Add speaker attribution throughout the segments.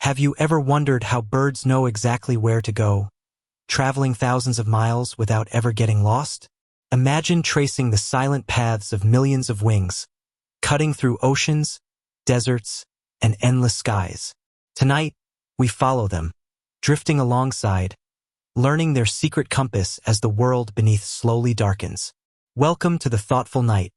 Speaker 1: Have you ever wondered how birds know exactly where to go, traveling thousands of miles without ever getting lost? Imagine tracing the silent paths of millions of wings, cutting through oceans, deserts, and endless skies. Tonight, we follow them, drifting alongside, learning their secret compass as the world beneath slowly darkens. Welcome to the Thoughtful Night,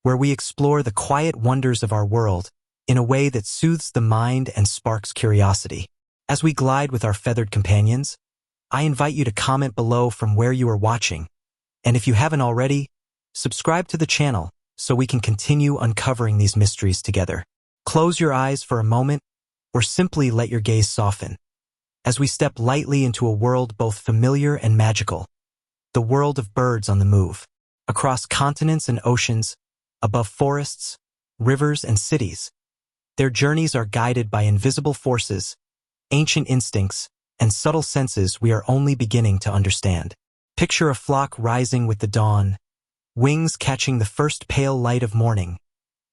Speaker 1: where we explore the quiet wonders of our world in a way that soothes the mind and sparks curiosity. As we glide with our feathered companions, I invite you to comment below from where you are watching, and if you haven't already, subscribe to the channel so we can continue uncovering these mysteries together. Close your eyes for a moment, or simply let your gaze soften, as we step lightly into a world both familiar and magical, the world of birds on the move. Across continents and oceans, above forests, rivers, and cities, their journeys are guided by invisible forces, ancient instincts, and subtle senses we are only beginning to understand. Picture a flock rising with the dawn, wings catching the first pale light of morning,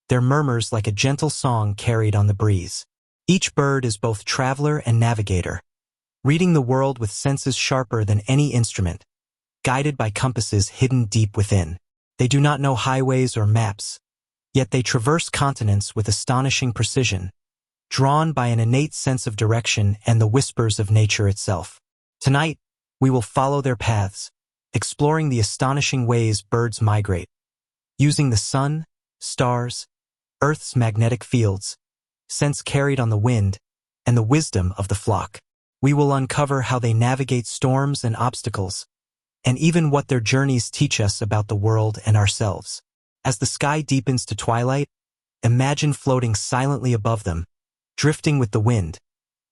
Speaker 1: their murmurs like a gentle song carried on the breeze. Each bird is both traveler and navigator, reading the world with senses sharper than any instrument, guided by compasses hidden deep within. They do not know highways or maps, yet they traverse continents with astonishing precision, drawn by an innate sense of direction and the whispers of nature itself. Tonight, we will follow their paths, exploring the astonishing ways birds migrate, using the sun, stars, Earth's magnetic fields, scents carried on the wind, and the wisdom of the flock. We will uncover how they navigate storms and obstacles, and even what their journeys teach us about the world and ourselves. As the sky deepens to twilight, imagine floating silently above them, drifting with the wind,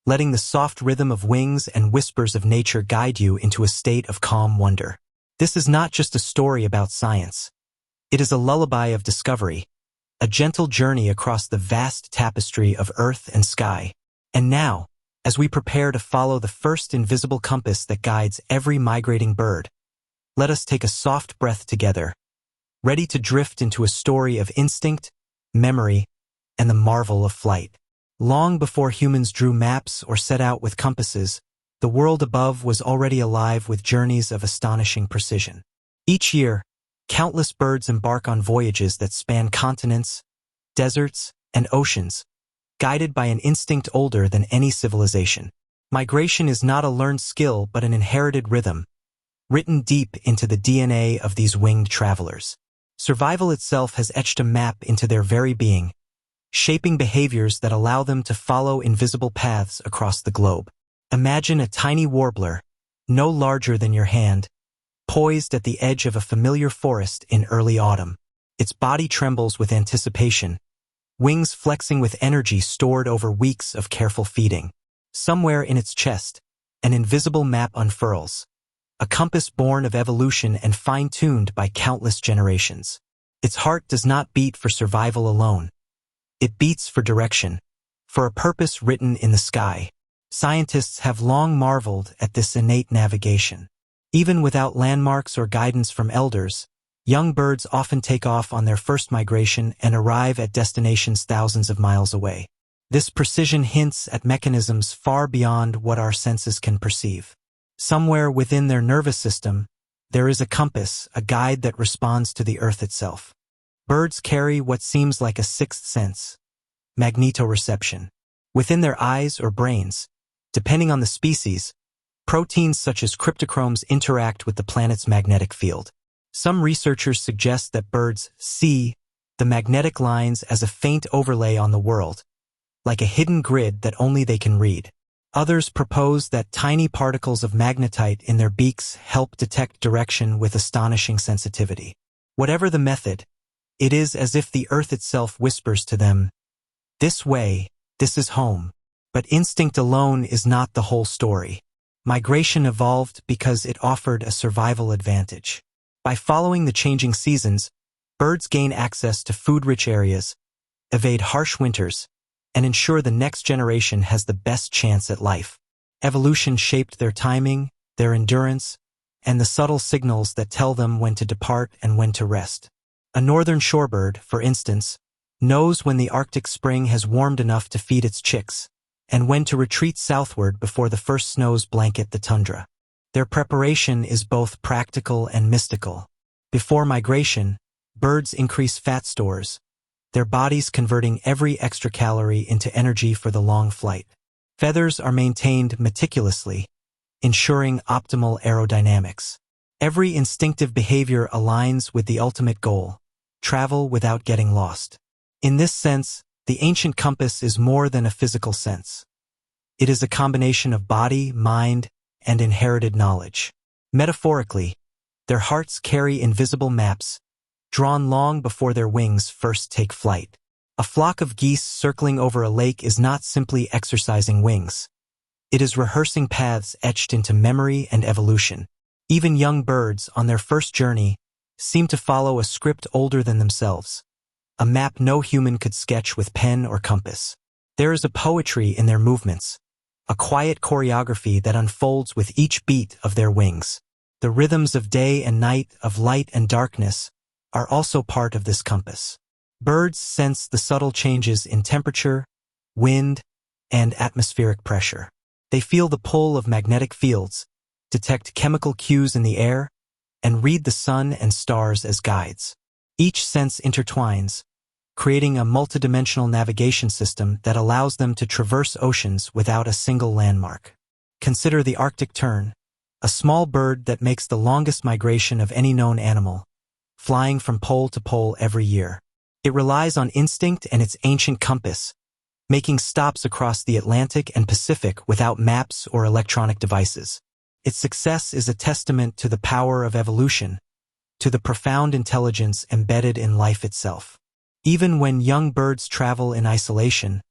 Speaker 1: letting the soft rhythm of wings and whispers of nature guide you into a state of calm wonder. This is not just a story about science. It is a lullaby of discovery, a gentle journey across the vast tapestry of earth and sky. And now, as we prepare to follow the first invisible compass that guides every migrating bird, let us take a soft breath together, ready to drift into a story of instinct, memory, and the marvel of flight. Long before humans drew maps or set out with compasses, the world above was already alive with journeys of astonishing precision. Each year, countless birds embark on voyages that span continents, deserts, and oceans, guided by an instinct older than any civilization. Migration is not a learned skill but an inherited rhythm, written deep into the DNA of these winged travelers. Survival itself has etched a map into their very being, shaping behaviors that allow them to follow invisible paths across the globe. Imagine a tiny warbler, no larger than your hand, poised at the edge of a familiar forest in early autumn. Its body trembles with anticipation, wings flexing with energy stored over weeks of careful feeding. Somewhere in its chest, an invisible map unfurls, a compass born of evolution and fine-tuned by countless generations. Its heart does not beat for survival alone. It beats for direction, for a purpose written in the sky. Scientists have long marveled at this innate navigation. Even without landmarks or guidance from elders, young birds often take off on their first migration and arrive at destinations thousands of miles away. This precision hints at mechanisms far beyond what our senses can perceive. Somewhere within their nervous system, there is a compass, a guide that responds to the earth itself. Birds carry what seems like a sixth sense, magnetoreception. Within their eyes or brains, depending on the species, proteins such as cryptochromes interact with the planet's magnetic field. Some researchers suggest that birds see the magnetic lines as a faint overlay on the world, like a hidden grid that only they can read. Others propose that tiny particles of magnetite in their beaks help detect direction with astonishing sensitivity. Whatever the method, it is as if the earth itself whispers to them, "This way, this is home." But instinct alone is not the whole story. Migration evolved because it offered a survival advantage. By following the changing seasons, birds gain access to food-rich areas, evade harsh winters, and ensure the next generation has the best chance at life. Evolution shaped their timing, their endurance, and the subtle signals that tell them when to depart and when to rest. A northern shorebird, for instance, knows when the Arctic spring has warmed enough to feed its chicks, and when to retreat southward before the first snows blanket the tundra. Their preparation is both practical and mystical. Before migration, birds increase fat stores, their bodies converting every extra calorie into energy for the long flight. Feathers are maintained meticulously, ensuring optimal aerodynamics. Every instinctive behavior aligns with the ultimate goal: travel without getting lost. In this sense, the ancient compass is more than a physical sense. It is a combination of body, mind, and inherited knowledge. Metaphorically, their hearts carry invisible maps, drawn long before their wings first take flight. A flock of geese circling over a lake is not simply exercising wings. It is rehearsing paths etched into memory and evolution. Even young birds, on their first journey, seem to follow a script older than themselves, a map no human could sketch with pen or compass. There is a poetry in their movements, a quiet choreography that unfolds with each beat of their wings. The rhythms of day and night, of light and darkness, are also part of this compass. Birds sense the subtle changes in temperature, wind, and atmospheric pressure. They feel the pull of magnetic fields, detect chemical cues in the air, and read the sun and stars as guides. Each sense intertwines, creating a multidimensional navigation system that allows them to traverse oceans without a single landmark. Consider the Arctic tern, a small bird that makes the longest migration of any known animal, flying from pole to pole every year. It relies on instinct and its ancient compass, making stops across the Atlantic and Pacific without maps or electronic devices. Its success is a testament to the power of evolution, to the profound intelligence embedded in life itself. Even when young birds travel in isolation,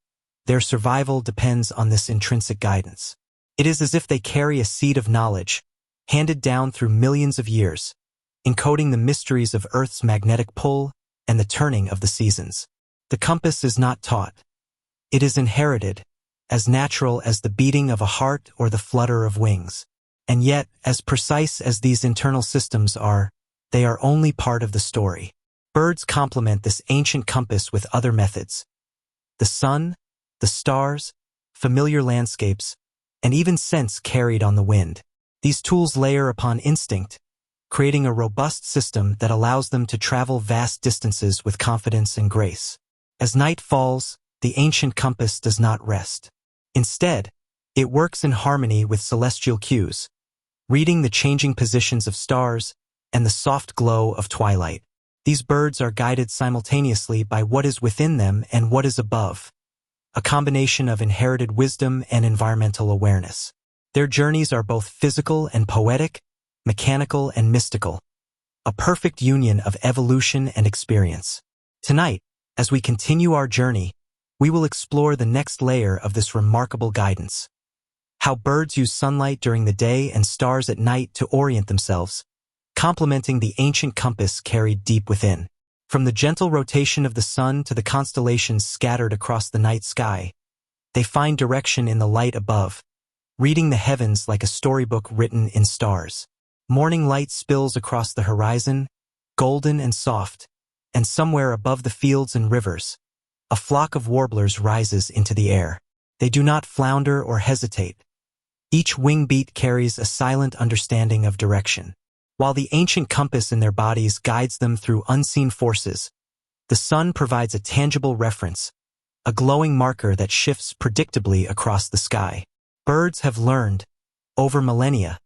Speaker 1: their survival depends on this intrinsic guidance. It is as if they carry a seed of knowledge, handed down through millions of years, encoding the mysteries of Earth's magnetic pull and the turning of the seasons. The compass is not taught. It is inherited, as natural as the beating of a heart or the flutter of wings. And yet, as precise as these internal systems are, they are only part of the story. Birds complement this ancient compass with other methods. The sun, the stars, familiar landscapes, and even scents carried on the wind. These tools layer upon instinct, creating a robust system that allows them to travel vast distances with confidence and grace. As night falls, the ancient compass does not rest. Instead, it works in harmony with celestial cues, reading the changing positions of stars and the soft glow of twilight. These birds are guided simultaneously by what is within them and what is above, a combination of inherited wisdom and environmental awareness. Their journeys are both physical and poetic, mechanical and mystical, a perfect union of evolution and experience. Tonight, as we continue our journey, we will explore the next layer of this remarkable guidance: how birds use sunlight during the day and stars at night to orient themselves, complementing the ancient compass carried deep within. From the gentle rotation of the sun to the constellations scattered across the night sky, they find direction in the light above, reading the heavens like a storybook written in stars. Morning light spills across the horizon, golden and soft, and somewhere above the fields and rivers, a flock of warblers rises into the air. They do not flounder or hesitate. Each wing beat carries a silent understanding of direction. While the ancient compass in their bodies guides them through unseen forces, the sun provides a tangible reference, a glowing marker that shifts predictably across the sky. Birds have learned, over millennia,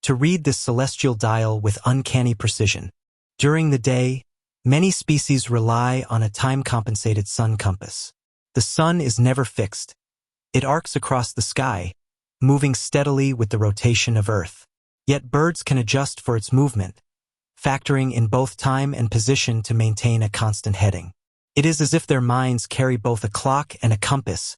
Speaker 1: to read this celestial dial with uncanny precision. During the day, many species rely on a time-compensated sun compass. The sun is never fixed. It arcs across the sky, moving steadily with the rotation of Earth. Yet birds can adjust for its movement, factoring in both time and position to maintain a constant heading. It is as if their minds carry both a clock and a compass,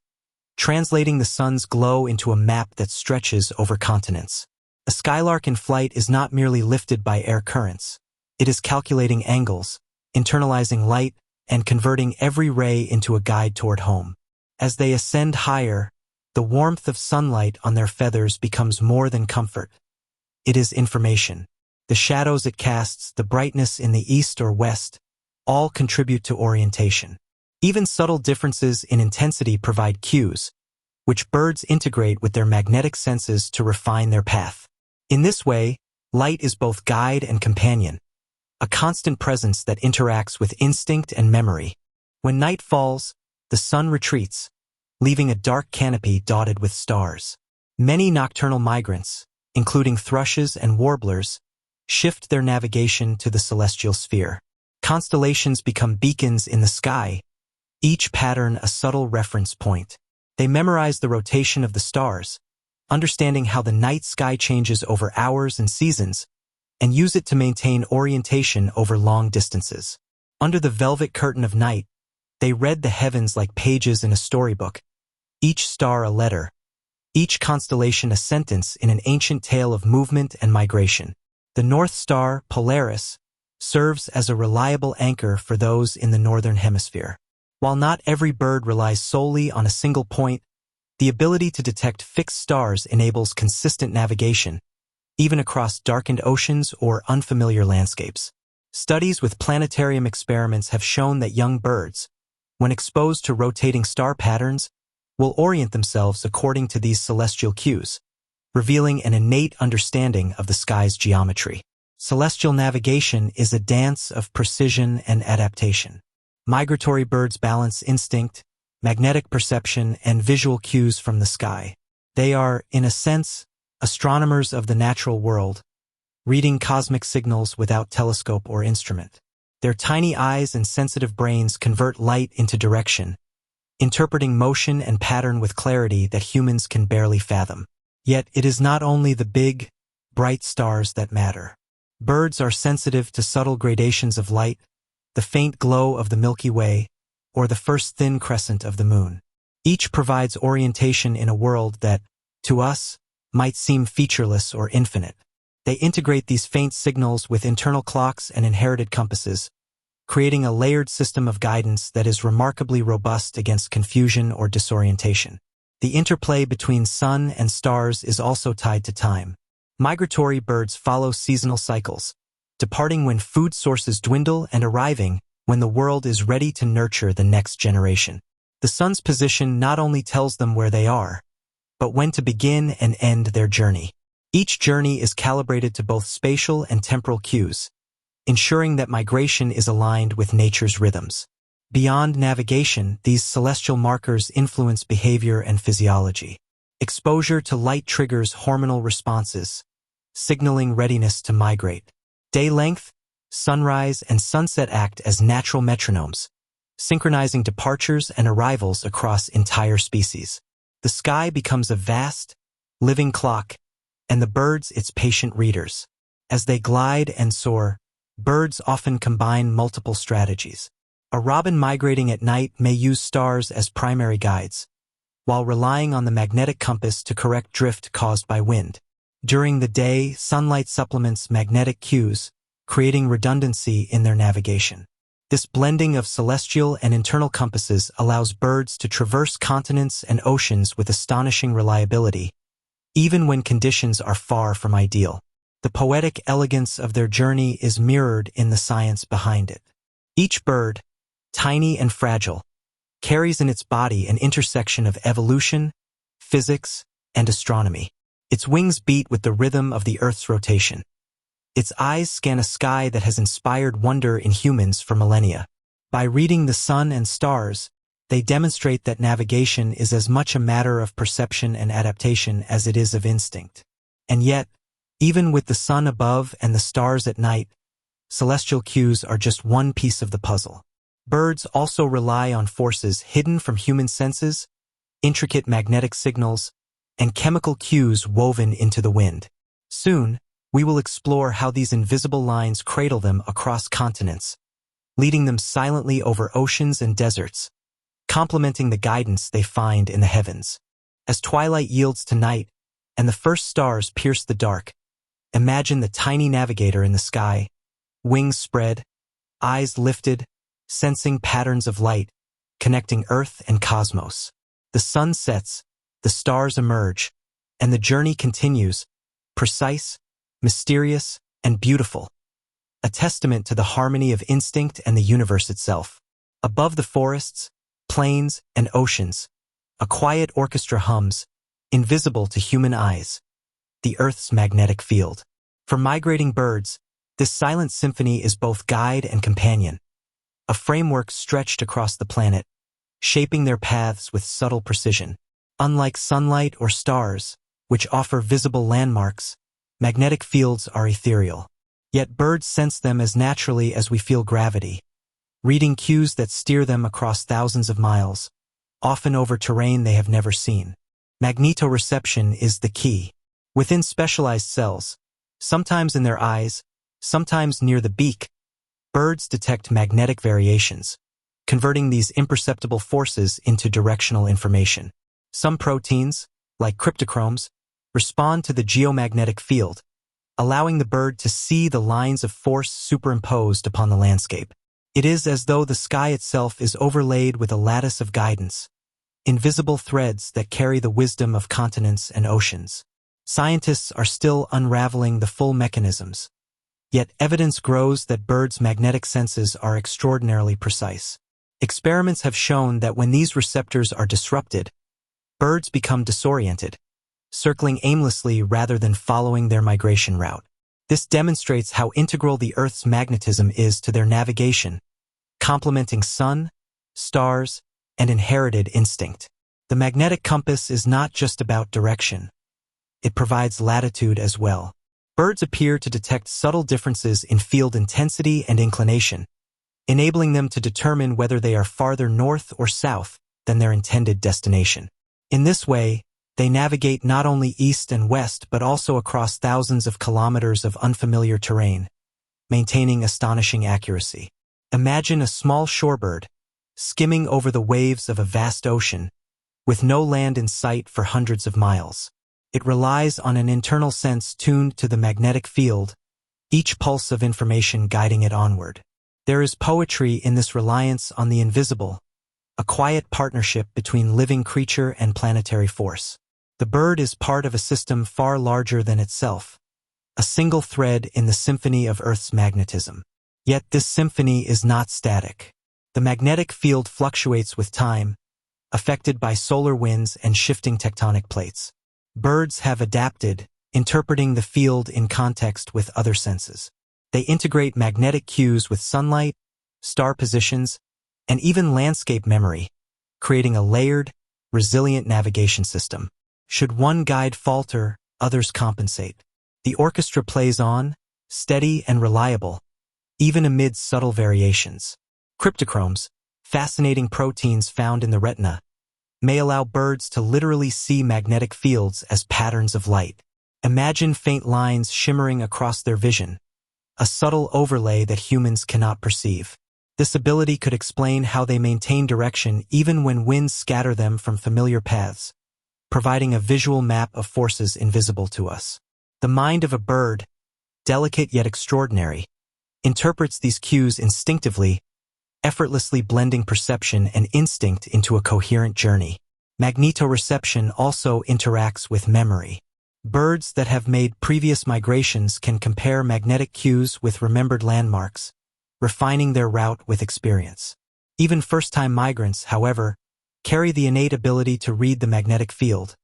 Speaker 1: translating the sun's glow into a map that stretches over continents. A skylark in flight is not merely lifted by air currents. It is calculating angles, internalizing light, and converting every ray into a guide toward home. As they ascend higher, the warmth of sunlight on their feathers becomes more than comfort. It is information. The shadows it casts, the brightness in the east or west, all contribute to orientation. Even subtle differences in intensity provide cues, which birds integrate with their magnetic senses to refine their path. In this way, light is both guide and companion, a constant presence that interacts with instinct and memory. When night falls, the sun retreats, leaving a dark canopy dotted with stars. Many nocturnal migrants, including thrushes and warblers, shift their navigation to the celestial sphere. Constellations become beacons in the sky, each pattern a subtle reference point. They memorize the rotation of the stars, understanding how the night sky changes over hours and seasons, and use it to maintain orientation over long distances. Under the velvet curtain of night, they read the heavens like pages in a storybook, each star a letter, each constellation a sentence in an ancient tale of movement and migration. The North Star, Polaris, serves as a reliable anchor for those in the northern hemisphere. While not every bird relies solely on a single point, the ability to detect fixed stars enables consistent navigation, even across darkened oceans or unfamiliar landscapes. Studies with planetarium experiments have shown that young birds, when exposed to rotating star patterns, will orient themselves according to these celestial cues, revealing an innate understanding of the sky's geometry. Celestial navigation is a dance of precision and adaptation. Migratory birds balance instinct, magnetic perception, and visual cues from the sky. They are, in a sense, astronomers of the natural world, reading cosmic signals without telescope or instrument. Their tiny eyes and sensitive brains convert light into direction, interpreting motion and pattern with clarity that humans can barely fathom. Yet it is not only the big, bright stars that matter. Birds are sensitive to subtle gradations of light, the faint glow of the Milky Way, or the first thin crescent of the moon. Each provides orientation in a world that, to us, might seem featureless or infinite. They integrate these faint signals with internal clocks and inherited compasses, creating a layered system of guidance that is remarkably robust against confusion or disorientation. The interplay between sun and stars is also tied to time. Migratory birds follow seasonal cycles, departing when food sources dwindle and arriving when the world is ready to nurture the next generation. The sun's position not only tells them where they are, but when to begin and end their journey. Each journey is calibrated to both spatial and temporal cues, ensuring that migration is aligned with nature's rhythms. Beyond navigation, these celestial markers influence behavior and physiology. Exposure to light triggers hormonal responses, signaling readiness to migrate. Day length, sunrise, and sunset act as natural metronomes, synchronizing departures and arrivals across entire species. The sky becomes a vast, living clock, and the birds its patient readers. As they glide and soar, birds often combine multiple strategies. A robin migrating at night may use stars as primary guides, while relying on the magnetic compass to correct drift caused by wind. During the day, sunlight supplements magnetic cues, creating redundancy in their navigation. This blending of celestial and internal compasses allows birds to traverse continents and oceans with astonishing reliability, even when conditions are far from ideal. The poetic elegance of their journey is mirrored in the science behind it. Each bird, tiny and fragile, carries in its body an intersection of evolution, physics, and astronomy. Its wings beat with the rhythm of the Earth's rotation. Its eyes scan a sky that has inspired wonder in humans for millennia. By reading the sun and stars, they demonstrate that navigation is as much a matter of perception and adaptation as it is of instinct. And yet, even with the sun above and the stars at night, celestial cues are just one piece of the puzzle. Birds also rely on forces hidden from human senses, intricate magnetic signals, and chemical cues woven into the wind. Soon, we will explore how these invisible lines cradle them across continents, leading them silently over oceans and deserts, complementing the guidance they find in the heavens. As twilight yields to night, and the first stars pierce the dark, imagine the tiny navigator in the sky, wings spread, eyes lifted, sensing patterns of light, connecting Earth and cosmos. The sun sets, the stars emerge, and the journey continues, precise, mysterious, and beautiful, a testament to the harmony of instinct and the universe itself. Above the forests, plains, and oceans, A quiet orchestra hums, invisible to human eyes, the Earth's magnetic field. For migrating birds, this silent symphony is both guide and companion, a framework stretched across the planet, shaping their paths with subtle precision. Unlike sunlight or stars, which offer visible landmarks, magnetic fields are ethereal. Yet birds sense them as naturally as we feel gravity, reading cues that steer them across thousands of miles, often over terrain they have never seen. Magnetoreception is the key. Within specialized cells, sometimes in their eyes, sometimes near the beak, birds detect magnetic variations, converting these imperceptible forces into directional information. Some proteins, like cryptochromes, respond to the geomagnetic field, allowing the bird to see the lines of force superimposed upon the landscape. It is as though the sky itself is overlaid with a lattice of guidance, invisible threads that carry the wisdom of continents and oceans. Scientists are still unraveling the full mechanisms, yet evidence grows that birds' magnetic senses are extraordinarily precise. Experiments have shown that when these receptors are disrupted, birds become disoriented, circling aimlessly rather than following their migration route. This demonstrates how integral the Earth's magnetism is to their navigation, complementing sun, stars, and inherited instinct. The magnetic compass is not just about direction. It provides latitude as well. Birds appear to detect subtle differences in field intensity and inclination, enabling them to determine whether they are farther north or south than their intended destination. In this way, they navigate not only east and west but also across thousands of kilometers of unfamiliar terrain, maintaining astonishing accuracy. Imagine a small shorebird, skimming over the waves of a vast ocean, with no land in sight for hundreds of miles. It relies on an internal sense tuned to the magnetic field, each pulse of information guiding it onward. There is poetry in this reliance on the invisible, a quiet partnership between living creature and planetary force. The bird is part of a system far larger than itself, a single thread in the symphony of Earth's magnetism. Yet this symphony is not static. The magnetic field fluctuates with time, affected by solar winds and shifting tectonic plates. Birds have adapted, interpreting the field in context with other senses. They integrate magnetic cues with sunlight, star positions, and even landscape memory, creating a layered, resilient navigation system. Should one guide falter, others compensate. The orchestra plays on, steady and reliable, even amid subtle variations. Cryptochromes, fascinating proteins found in the retina, may allow birds to literally see magnetic fields as patterns of light. Imagine faint lines shimmering across their vision, a subtle overlay that humans cannot perceive. This ability could explain how they maintain direction even when winds scatter them from familiar paths, providing a visual map of forces invisible to us. The mind of a bird, delicate yet extraordinary, interprets these cues instinctively, effortlessly blending perception and instinct into a coherent journey. Magnetoreception also interacts with memory. Birds that have made previous migrations can compare magnetic cues with remembered landmarks, refining their route with experience. Even first-time migrants, however, carry the innate ability to read the magnetic field,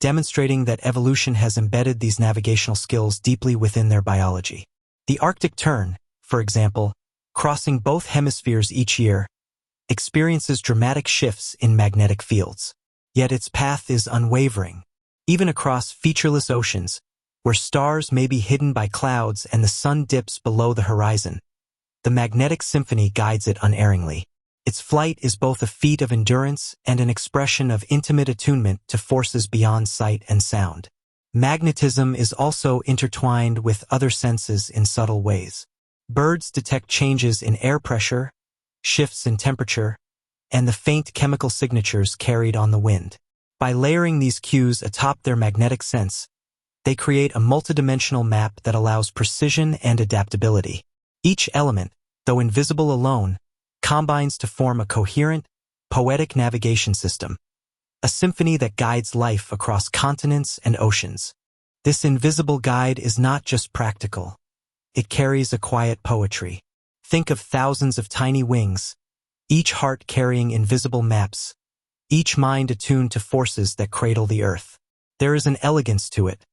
Speaker 1: demonstrating that evolution has embedded these navigational skills deeply within their biology. The Arctic tern, for example, crossing both hemispheres each year, experiences dramatic shifts in magnetic fields. Yet its path is unwavering. Even across featureless oceans, where stars may be hidden by clouds and the sun dips below the horizon, the magnetic symphony guides it unerringly. Its flight is both a feat of endurance and an expression of intimate attunement to forces beyond sight and sound. Magnetism is also intertwined with other senses in subtle ways. Birds detect changes in air pressure, shifts in temperature, and the faint chemical signatures carried on the wind. By layering these cues atop their magnetic sense, they create a multidimensional map that allows precision and adaptability. Each element, though invisible alone, combines to form a coherent, poetic navigation system, a symphony that guides life across continents and oceans. This invisible guide is not just practical. It carries a quiet poetry. Think of thousands of tiny wings, each heart carrying invisible maps, each mind attuned to forces that cradle the earth. There is an elegance to it,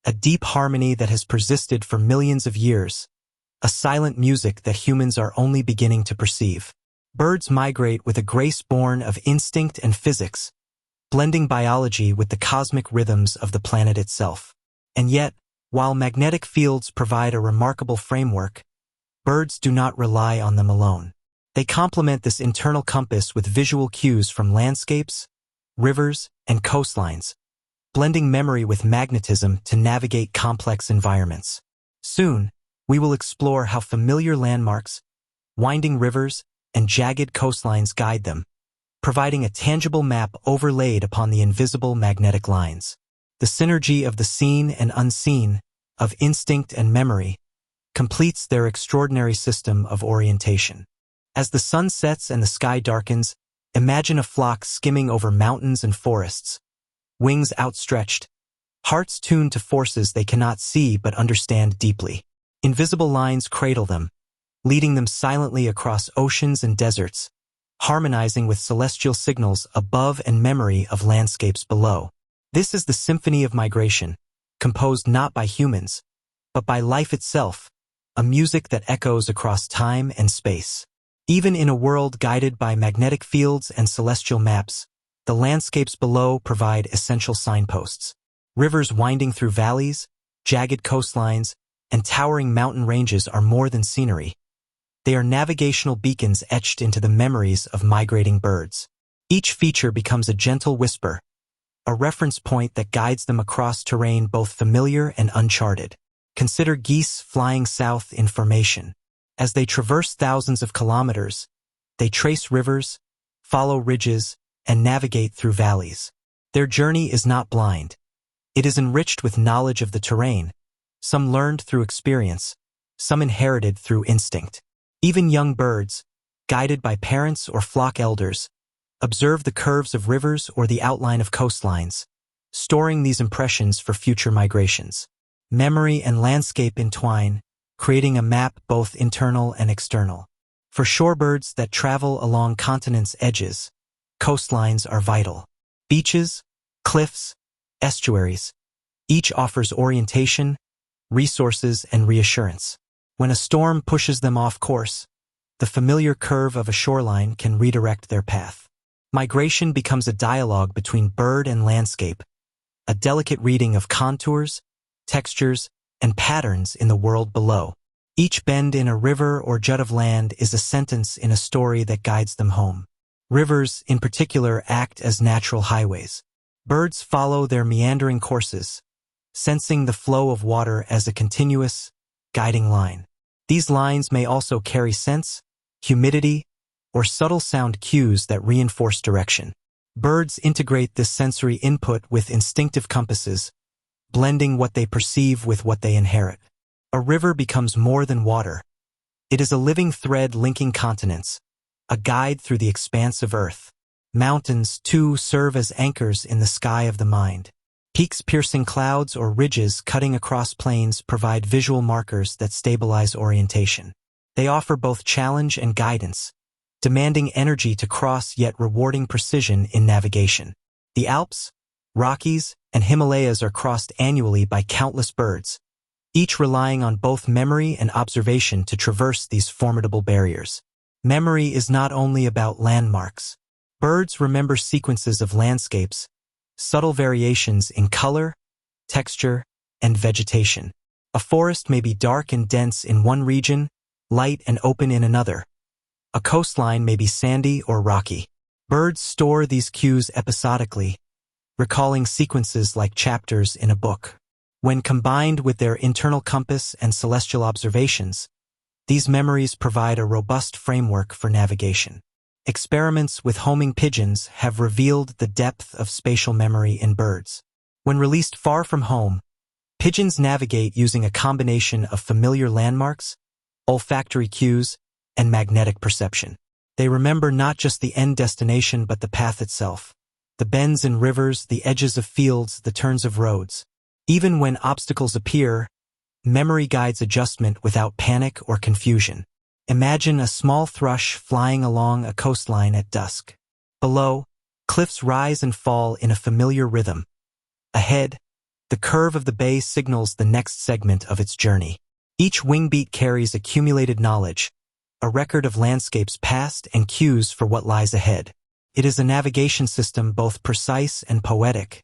Speaker 1: a deep harmony that has persisted for millions of years, a silent music that humans are only beginning to perceive. Birds migrate with a grace born of instinct and physics, blending biology with the cosmic rhythms of the planet itself. And yet, while magnetic fields provide a remarkable framework, birds do not rely on them alone. They complement this internal compass with visual cues from landscapes, rivers, and coastlines, blending memory with magnetism to navigate complex environments. Soon, we will explore how familiar landmarks, winding rivers, and jagged coastlines guide them, providing a tangible map overlaid upon the invisible magnetic lines. The synergy of the seen and unseen, of instinct and memory, completes their extraordinary system of orientation. As the sun sets and the sky darkens, imagine a flock skimming over mountains and forests, wings outstretched, hearts tuned to forces they cannot see but understand deeply. Invisible lines cradle them, leading them silently across oceans and deserts, harmonizing with celestial signals above and memory of landscapes below. This is the symphony of migration, composed not by humans, but by life itself, a music that echoes across time and space. Even in a world guided by magnetic fields and celestial maps, the landscapes below provide essential signposts. Rivers winding through valleys, jagged coastlines, and towering mountain ranges are more than scenery. They are navigational beacons etched into the memories of migrating birds. Each feature becomes a gentle whisper, a reference point that guides them across terrain both familiar and uncharted. Consider geese flying south in formation. As they traverse thousands of kilometers, they trace rivers, follow ridges, and navigate through valleys. Their journey is not blind. It is enriched with knowledge of the terrain, some learned through experience, some inherited through instinct. Even young birds, guided by parents or flock elders, observe the curves of rivers or the outline of coastlines, storing these impressions for future migrations. Memory and landscape entwine, creating a map both internal and external. For shorebirds that travel along continents' edges, coastlines are vital. Beaches, cliffs, estuaries, each offers orientation, resources, and reassurance. When a storm pushes them off course, the familiar curve of a shoreline can redirect their path. Migration becomes a dialogue between bird and landscape, a delicate reading of contours, textures, and patterns in the world below. Each bend in a river or jut of land is a sentence in a story that guides them home. Rivers, in particular, act as natural highways. Birds follow their meandering courses, sensing the flow of water as a continuous, guiding line. These lines may also carry scents, humidity, or subtle sound cues that reinforce direction. Birds integrate this sensory input with instinctive compasses, blending what they perceive with what they inherit. A river becomes more than water. It is a living thread linking continents, a guide through the expanse of earth. Mountains, too, serve as anchors in the sky of the mind. Peaks piercing clouds or ridges cutting across plains provide visual markers that stabilize orientation. They offer both challenge and guidance, demanding energy to cross yet rewarding precision in navigation. The Alps, Rockies, and Himalayas are crossed annually by countless birds, each relying on both memory and observation to traverse these formidable barriers. Memory is not only about landmarks. Birds remember sequences of landscapes, subtle variations in color, texture, and vegetation. A forest may be dark and dense in one region, light and open in another. A coastline may be sandy or rocky. Birds store these cues episodically, recalling sequences like chapters in a book. When combined with their internal compass and celestial observations, these memories provide a robust framework for navigation. Experiments with homing pigeons have revealed the depth of spatial memory in birds. When released far from home, pigeons navigate using a combination of familiar landmarks, olfactory cues, and magnetic perception. They remember not just the end destination but the path itself, the bends in rivers, the edges of fields, the turns of roads. Even when obstacles appear, memory guides adjustment without panic or confusion. Imagine a small thrush flying along a coastline at dusk. Below, Cliffs rise and fall in a familiar rhythm. Ahead, the curve of the bay signals the next segment of its journey. Each wingbeat carries accumulated knowledge, a record of landscapes past and cues for what lies ahead. It is a navigation system both precise and poetic,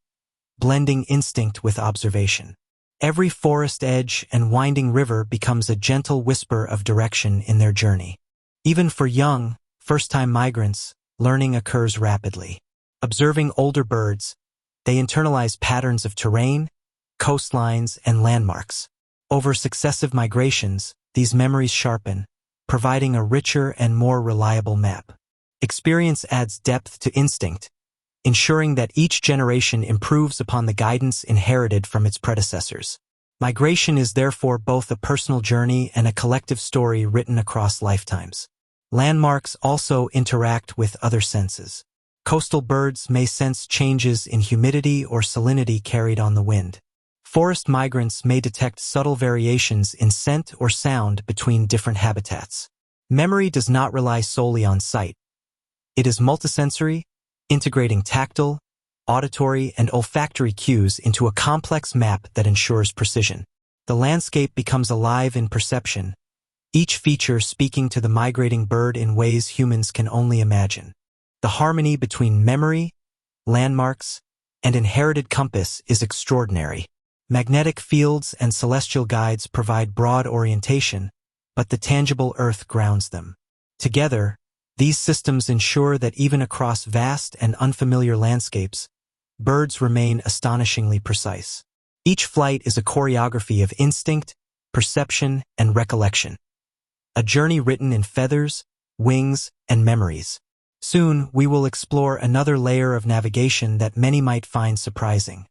Speaker 1: blending instinct with observation. Every forest edge and winding river becomes a gentle whisper of direction in their journey. Even for young, first-time migrants, learning occurs rapidly. Observing older birds, they internalize patterns of terrain, coastlines, and landmarks. Over successive migrations, these memories sharpen, providing a richer and more reliable map. Experience adds depth to instinct, ensuring that each generation improves upon the guidance inherited from its predecessors. Migration is therefore both a personal journey and a collective story written across lifetimes. Landmarks also interact with other senses. Coastal birds may sense changes in humidity or salinity carried on the wind. Forest migrants may detect subtle variations in scent or sound between different habitats. Memory does not rely solely on sight. It is multisensory, integrating tactile, auditory, and olfactory cues into a complex map that ensures precision. The landscape becomes alive in perception, each feature speaking to the migrating bird in ways humans can only imagine. The harmony between memory, landmarks, and inherited compass is extraordinary. Magnetic fields and celestial guides provide broad orientation, but the tangible earth grounds them. Together, these systems ensure that even across vast and unfamiliar landscapes, birds remain astonishingly precise. Each flight is a choreography of instinct, perception, and recollection. A journey written in feathers, wings, and memories. Soon, we will explore another layer of navigation that many might find surprising: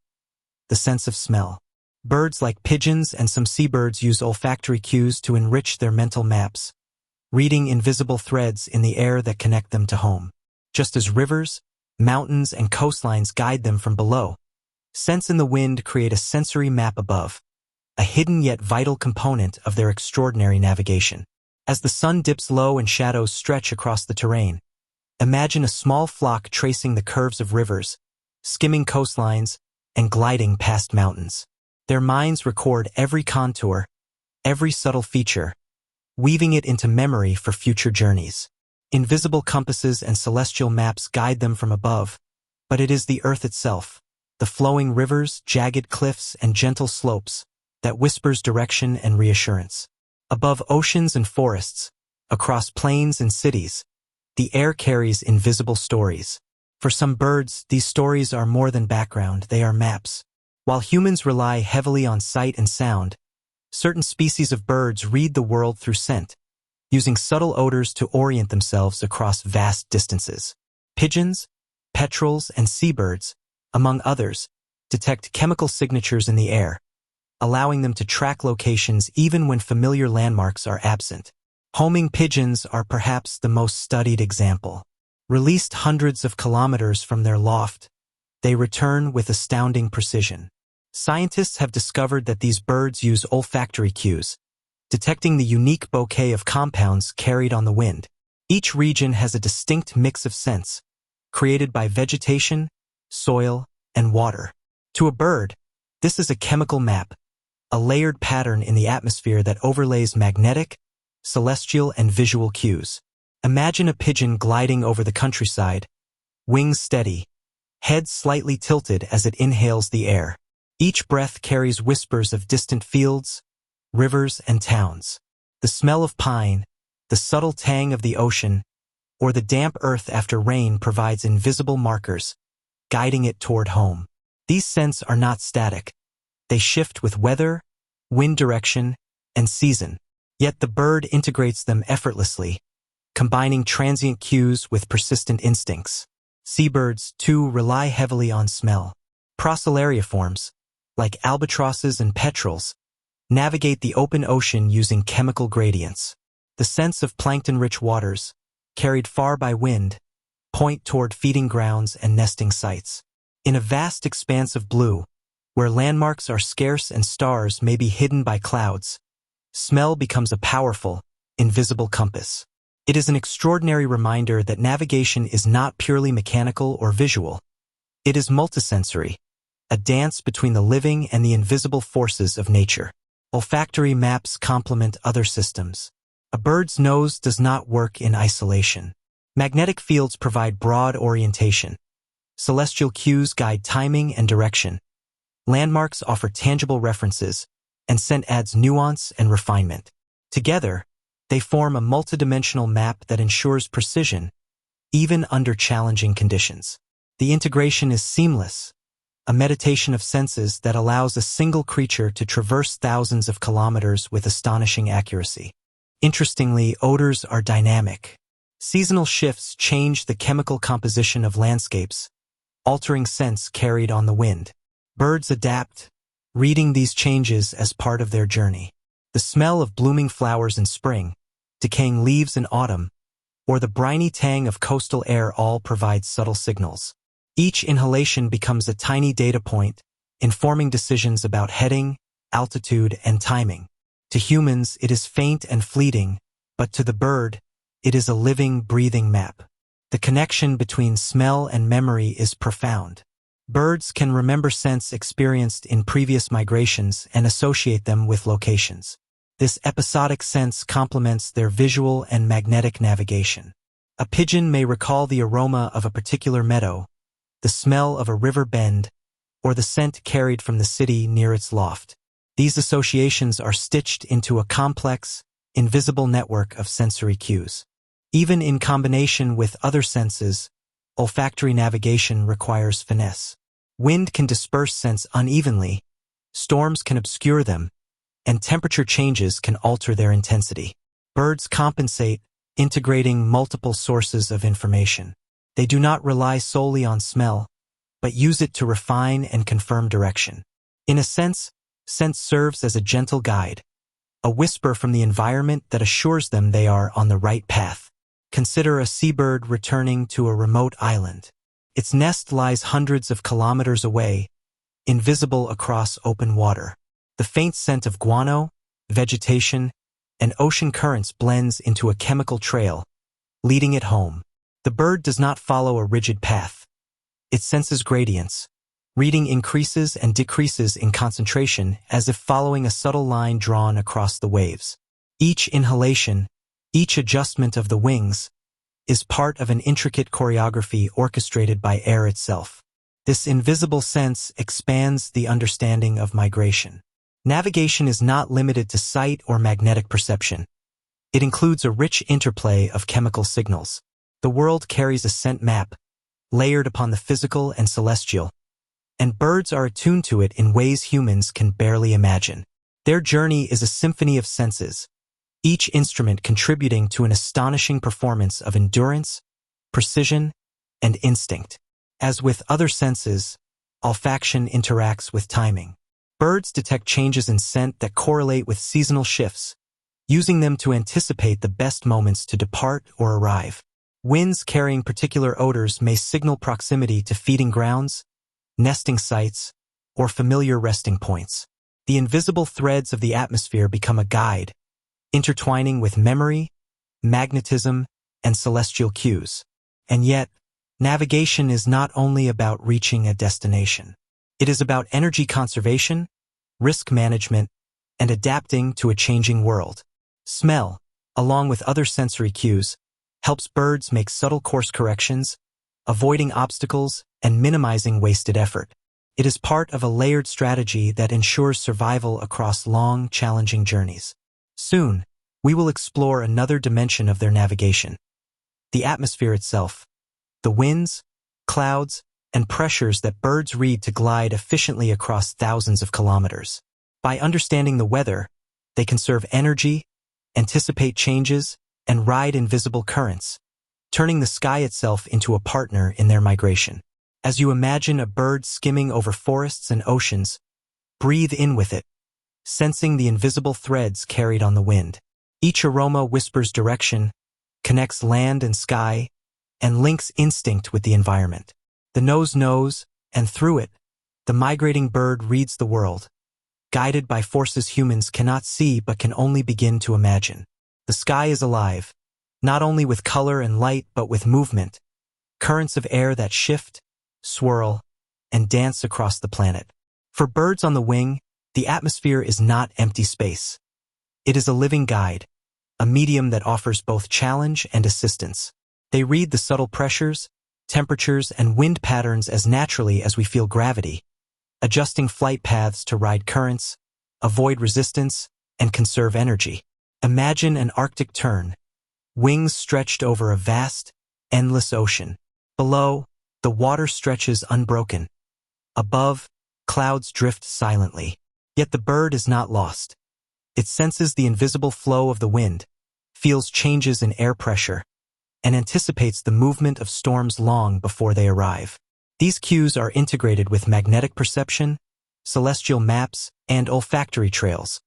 Speaker 1: the sense of smell. Birds like pigeons and some seabirds use olfactory cues to enrich their mental maps, reading invisible threads in the air that connect them to home. Just as rivers, mountains, and coastlines guide them from below, scents in the wind create a sensory map above, a hidden yet vital component of their extraordinary navigation. As the sun dips low and shadows stretch across the terrain, imagine a small flock tracing the curves of rivers, skimming coastlines, and gliding past mountains. Their minds record every contour, every subtle feature, weaving it into memory for future journeys. Invisible compasses and celestial maps guide them from above, but it is the earth itself, the flowing rivers, jagged cliffs, and gentle slopes, that whispers direction and reassurance. Above oceans and forests, across plains and cities, the air carries invisible stories. For some birds, these stories are more than background, they are maps. While humans rely heavily on sight and sound, certain species of birds read the world through scent, using subtle odors to orient themselves across vast distances. Pigeons, petrels, and seabirds, among others, detect chemical signatures in the air, allowing them to track locations even when familiar landmarks are absent. Homing pigeons are perhaps the most studied example. Released hundreds of kilometers from their loft, they return with astounding precision. Scientists have discovered that these birds use olfactory cues, detecting the unique bouquet of compounds carried on the wind. Each region has a distinct mix of scents, created by vegetation, soil, and water. To a bird, this is a chemical map, a layered pattern in the atmosphere that overlays magnetic, celestial, and visual cues. Imagine a pigeon gliding over the countryside, wings steady, head slightly tilted as it inhales the air. Each breath carries whispers of distant fields, rivers, and towns. The smell of pine, the subtle tang of the ocean, or the damp earth after rain provides invisible markers, guiding it toward home. These scents are not static. They shift with weather, wind direction, and season. Yet the bird integrates them effortlessly, combining transient cues with persistent instincts. Seabirds, too, rely heavily on smell. Procellariiforms, like albatrosses and petrels, navigate the open ocean using chemical gradients. The scents of plankton-rich waters, carried far by wind, point toward feeding grounds and nesting sites. In a vast expanse of blue, where landmarks are scarce and stars may be hidden by clouds, smell becomes a powerful, invisible compass. It is an extraordinary reminder that navigation is not purely mechanical or visual. It is multisensory, a dance between the living and the invisible forces of nature. Olfactory maps complement other systems. A bird's nose does not work in isolation. Magnetic fields provide broad orientation. Celestial cues guide timing and direction. Landmarks offer tangible references, and scent adds nuance and refinement. Together, they form a multidimensional map that ensures precision, even under challenging conditions. The integration is seamless, a meditation of senses that allows a single creature to traverse thousands of kilometers with astonishing accuracy. Interestingly, odors are dynamic. Seasonal shifts change the chemical composition of landscapes, altering scents carried on the wind. Birds adapt, reading these changes as part of their journey. The smell of blooming flowers in spring, decaying leaves in autumn, or the briny tang of coastal air all provide subtle signals. Each inhalation becomes a tiny data point, informing decisions about heading, altitude, and timing. To humans, it is faint and fleeting, but to the bird, it is a living, breathing map. The connection between smell and memory is profound. Birds can remember scents experienced in previous migrations and associate them with locations. This episodic sense complements their visual and magnetic navigation. A pigeon may recall the aroma of a particular meadow, the smell of a river bend, or the scent carried from the city near its loft. These associations are stitched into a complex, invisible network of sensory cues. Even in combination with other senses, olfactory navigation requires finesse. Wind can disperse scents unevenly, storms can obscure them, and temperature changes can alter their intensity. Birds compensate, integrating multiple sources of information. They do not rely solely on smell, but use it to refine and confirm direction. In a sense, scent serves as a gentle guide, a whisper from the environment that assures them they are on the right path. Consider a seabird returning to a remote island. Its nest lies hundreds of kilometers away, invisible across open water. The faint scent of guano, vegetation, and ocean currents blends into a chemical trail, leading it home. The bird does not follow a rigid path. It senses gradients. Reading increases and decreases in concentration as if following a subtle line drawn across the waves. Each inhalation, each adjustment of the wings, is part of an intricate choreography orchestrated by air itself. This invisible sense expands the understanding of migration. Navigation is not limited to sight or magnetic perception. It includes a rich interplay of chemical signals. The world carries a scent map, layered upon the physical and celestial, and birds are attuned to it in ways humans can barely imagine. Their journey is a symphony of senses, each instrument contributing to an astonishing performance of endurance, precision, and instinct. As with other senses, olfaction interacts with timing. Birds detect changes in scent that correlate with seasonal shifts, using them to anticipate the best moments to depart or arrive. Winds carrying particular odors may signal proximity to feeding grounds, nesting sites, or familiar resting points. The invisible threads of the atmosphere become a guide, intertwining with memory, magnetism, and celestial cues. And yet, navigation is not only about reaching a destination. It is about energy conservation, risk management, and adapting to a changing world. Smell, along with other sensory cues, helps birds make subtle course corrections, avoiding obstacles and minimizing wasted effort. It is part of a layered strategy that ensures survival across long, challenging journeys. Soon, we will explore another dimension of their navigation: the atmosphere itself, the winds, clouds, and pressures that birds read to glide efficiently across thousands of kilometers. By understanding the weather, they conserve energy, anticipate changes, and ride invisible currents, turning the sky itself into a partner in their migration. As you imagine a bird skimming over forests and oceans, breathe in with it, sensing the invisible threads carried on the wind. Each aroma whispers direction, connects land and sky, and links instinct with the environment. The nose knows, and through it, the migrating bird reads the world, guided by forces humans cannot see but can only begin to imagine. The sky is alive, not only with color and light but with movement, currents of air that shift, swirl, and dance across the planet. For birds on the wing, the atmosphere is not empty space. It is a living guide, a medium that offers both challenge and assistance. They read the subtle pressures, temperatures, and wind patterns as naturally as we feel gravity, adjusting flight paths to ride currents, avoid resistance, and conserve energy. Imagine an Arctic tern, wings stretched over a vast, endless ocean. Below, the water stretches unbroken. Above, clouds drift silently. Yet the bird is not lost. It senses the invisible flow of the wind, feels changes in air pressure, and anticipates the movement of storms long before they arrive. These cues are integrated with magnetic perception, celestial maps, and olfactory trails,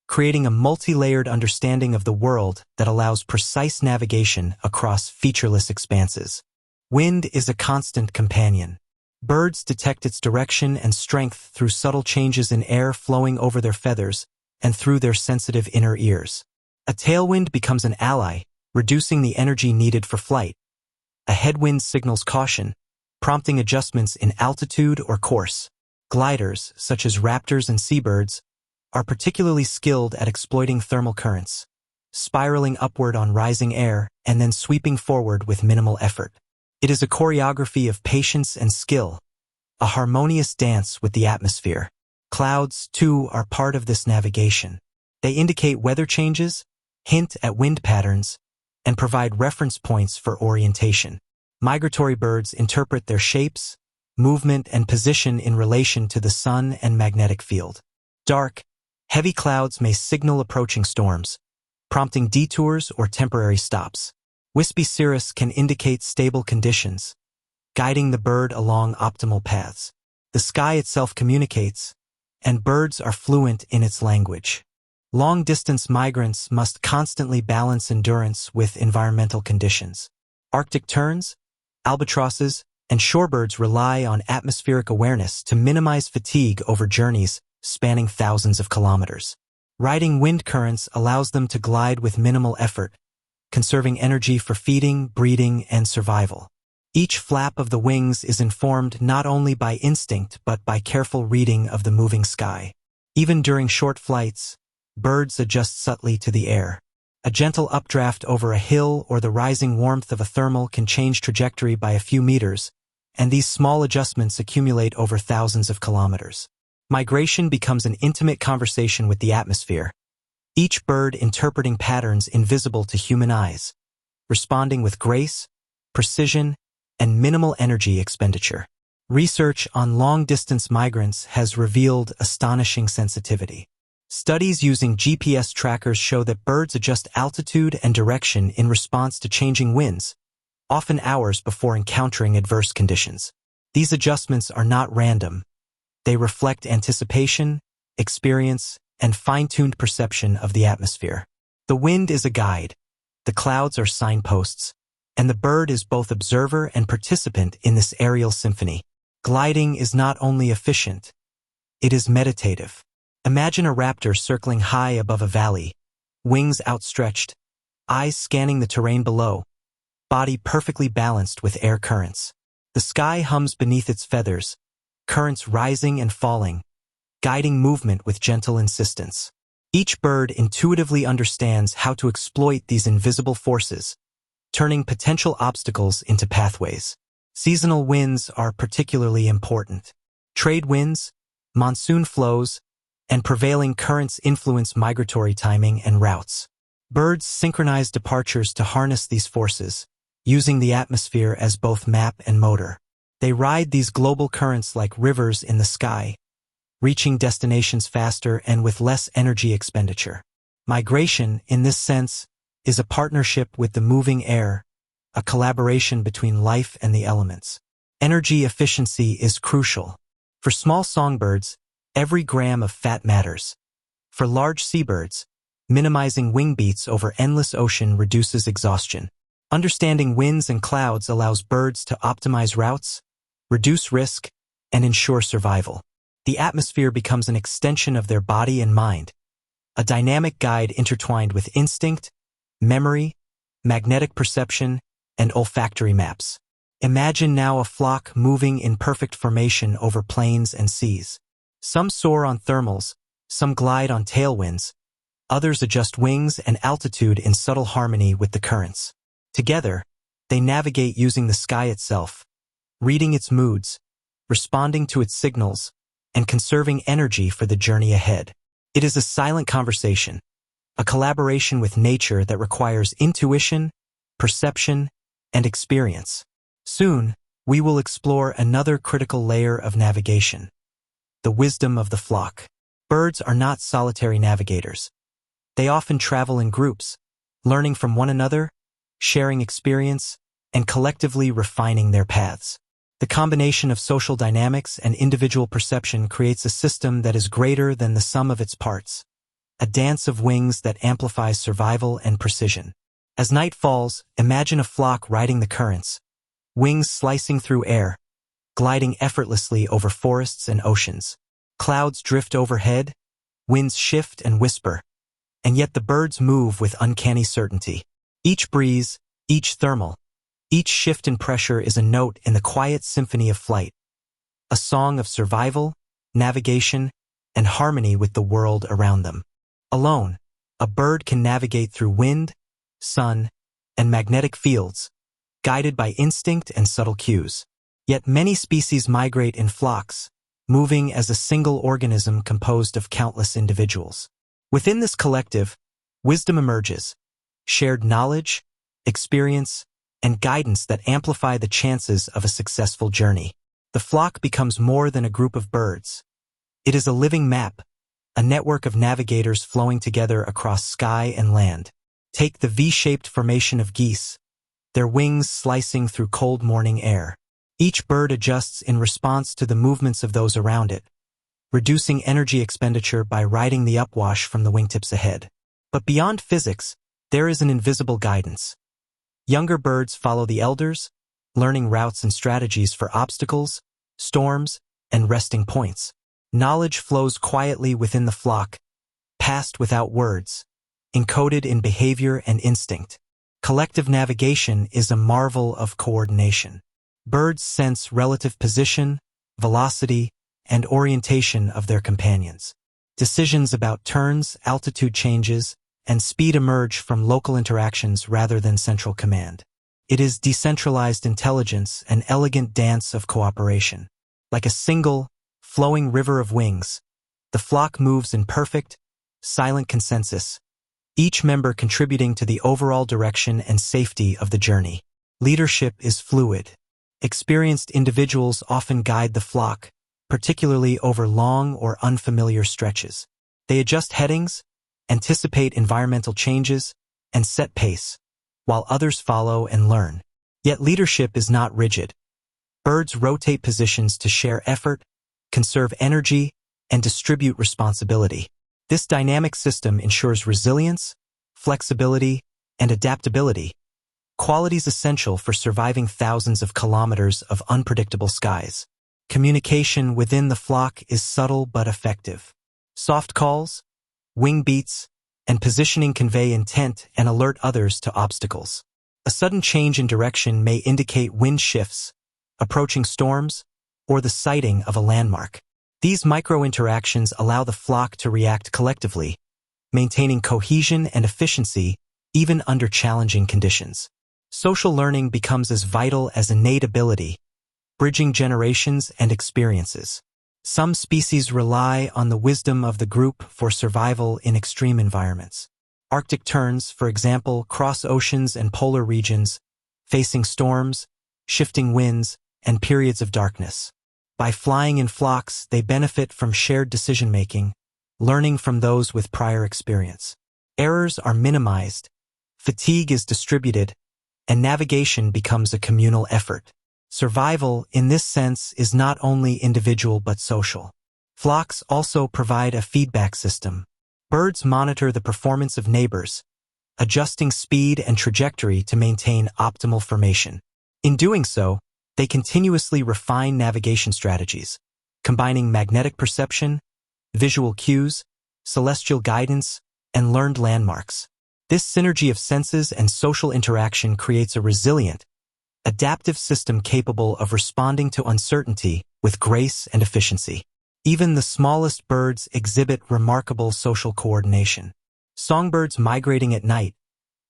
Speaker 1: creating a multi-layered understanding of the world that allows precise navigation across featureless expanses. Wind is a constant companion. Birds detect its direction and strength through subtle changes in air flowing over their feathers and through their sensitive inner ears. A tailwind becomes an ally, reducing the energy needed for flight. A headwind signals caution, prompting adjustments in altitude or course. Gliders, such as raptors and seabirds, are particularly skilled at exploiting thermal currents, spiraling upward on rising air and then sweeping forward with minimal effort. It is a choreography of patience and skill, a harmonious dance with the atmosphere. Clouds, too, are part of this navigation. They indicate weather changes, hint at wind patterns, and provide reference points for orientation. Migratory birds interpret their shapes, movement, and position in relation to the sun and magnetic field. Dark, heavy clouds may signal approaching storms, prompting detours or temporary stops. Wispy cirrus can indicate stable conditions, guiding the bird along optimal paths. The sky itself communicates, and birds are fluent in its language. Long-distance migrants must constantly balance endurance with environmental conditions. Arctic terns, albatrosses, and shorebirds rely on atmospheric awareness to minimize fatigue over journeys spanning thousands of kilometers. Riding wind currents allows them to glide with minimal effort, conserving energy for feeding, breeding, and survival. Each flap of the wings is informed not only by instinct but by careful reading of the moving sky. Even during short flights, birds adjust subtly to the air. A gentle updraft over a hill or the rising warmth of a thermal can change trajectory by a few meters, and these small adjustments accumulate over thousands of kilometers. Migration becomes an intimate conversation with the atmosphere, each bird interpreting patterns invisible to human eyes, responding with grace, precision, and minimal energy expenditure. Research on long-distance migrants has revealed astonishing sensitivity. Studies using GPS trackers show that birds adjust altitude and direction in response to changing winds, often hours before encountering adverse conditions. These adjustments are not random. They reflect anticipation, experience, and fine-tuned perception of the atmosphere. The wind is a guide, the clouds are signposts, and the bird is both observer and participant in this aerial symphony. Gliding is not only efficient, it is meditative. Imagine a raptor circling high above a valley, wings outstretched, eyes scanning the terrain below, body perfectly balanced with air currents. The sky hums beneath its feathers, currents rising and falling, guiding movement with gentle insistence. Each bird intuitively understands how to exploit these invisible forces, turning potential obstacles into pathways. Seasonal winds are particularly important. Trade winds, monsoon flows, and prevailing currents influence migratory timing and routes. Birds synchronize departures to harness these forces, using the atmosphere as both map and motor. They ride these global currents like rivers in the sky, reaching destinations faster and with less energy expenditure. Migration, in this sense, is a partnership with the moving air, a collaboration between life and the elements. Energy efficiency is crucial. For small songbirds, every gram of fat matters. For large seabirds, minimizing wing beats over endless ocean reduces exhaustion. Understanding winds and clouds allows birds to optimize routes, reduce risk, and ensure survival. The atmosphere becomes an extension of their body and mind, a dynamic guide intertwined with instinct, memory, magnetic perception, and olfactory maps. Imagine now a flock moving in perfect formation over plains and seas. Some soar on thermals, some glide on tailwinds, others adjust wings and altitude in subtle harmony with the currents. Together, they navigate using the sky itself, reading its moods, responding to its signals, and conserving energy for the journey ahead. It is a silent conversation, a collaboration with nature that requires intuition, perception, and experience. Soon, we will explore another critical layer of navigation: the wisdom of the flock. Birds are not solitary navigators. They often travel in groups, learning from one another, sharing experience, and collectively refining their paths. The combination of social dynamics and individual perception creates a system that is greater than the sum of its parts, a dance of wings that amplifies survival and precision. As night falls, imagine a flock riding the currents, wings slicing through air, gliding effortlessly over forests and oceans. Clouds drift overhead, winds shift and whisper, and yet the birds move with uncanny certainty. Each breeze, each thermal, each shift in pressure is a note in the quiet symphony of flight, a song of survival, navigation, and harmony with the world around them. Alone, a bird can navigate through wind, sun, and magnetic fields, guided by instinct and subtle cues. Yet many species migrate in flocks, moving as a single organism composed of countless individuals. Within this collective, wisdom emerges, shared knowledge, experience, and guidance that amplify the chances of a successful journey. The flock becomes more than a group of birds. It is a living map, a network of navigators flowing together across sky and land. Take the V-shaped formation of geese, their wings slicing through cold morning air. Each bird adjusts in response to the movements of those around it, reducing energy expenditure by riding the upwash from the wingtips ahead. But beyond physics, there is an invisible guidance. Younger birds follow the elders, learning routes and strategies for obstacles, storms, and resting points. Knowledge flows quietly within the flock, passed without words, encoded in behavior and instinct. Collective navigation is a marvel of coordination. Birds sense relative position, velocity, and orientation of their companions. Decisions about turns, altitude changes, and speed emerge from local interactions rather than central command. It is decentralized intelligence, an elegant dance of cooperation. Like a single, flowing river of wings, the flock moves in perfect, silent consensus, each member contributing to the overall direction and safety of the journey. Leadership is fluid. Experienced individuals often guide the flock, particularly over long or unfamiliar stretches. They adjust headings, anticipate environmental changes, and set pace, while others follow and learn. Yet leadership is not rigid. Birds rotate positions to share effort, conserve energy, and distribute responsibility. This dynamic system ensures resilience, flexibility, and adaptability, qualities essential for surviving thousands of kilometers of unpredictable skies. Communication within the flock is subtle but effective. Soft calls, wing beats, and positioning convey intent and alert others to obstacles. A sudden change in direction may indicate wind shifts, approaching storms, or the sighting of a landmark. These micro-interactions allow the flock to react collectively, maintaining cohesion and efficiency even under challenging conditions. Social learning becomes as vital as innate ability, bridging generations and experiences. Some species rely on the wisdom of the group for survival in extreme environments. Arctic terns, for example, cross oceans and polar regions, facing storms, shifting winds, and periods of darkness. By flying in flocks, they benefit from shared decision-making, learning from those with prior experience. Errors are minimized, fatigue is distributed, and navigation becomes a communal effort. Survival, in this sense, is not only individual but social. Flocks also provide a feedback system. Birds monitor the performance of neighbors, adjusting speed and trajectory to maintain optimal formation. In doing so, they continuously refine navigation strategies, combining magnetic perception, visual cues, celestial guidance, and learned landmarks. This synergy of senses and social interaction creates a resilient, adaptive system capable of responding to uncertainty with grace and efficiency. Even the smallest birds exhibit remarkable social coordination. Songbirds migrating at night,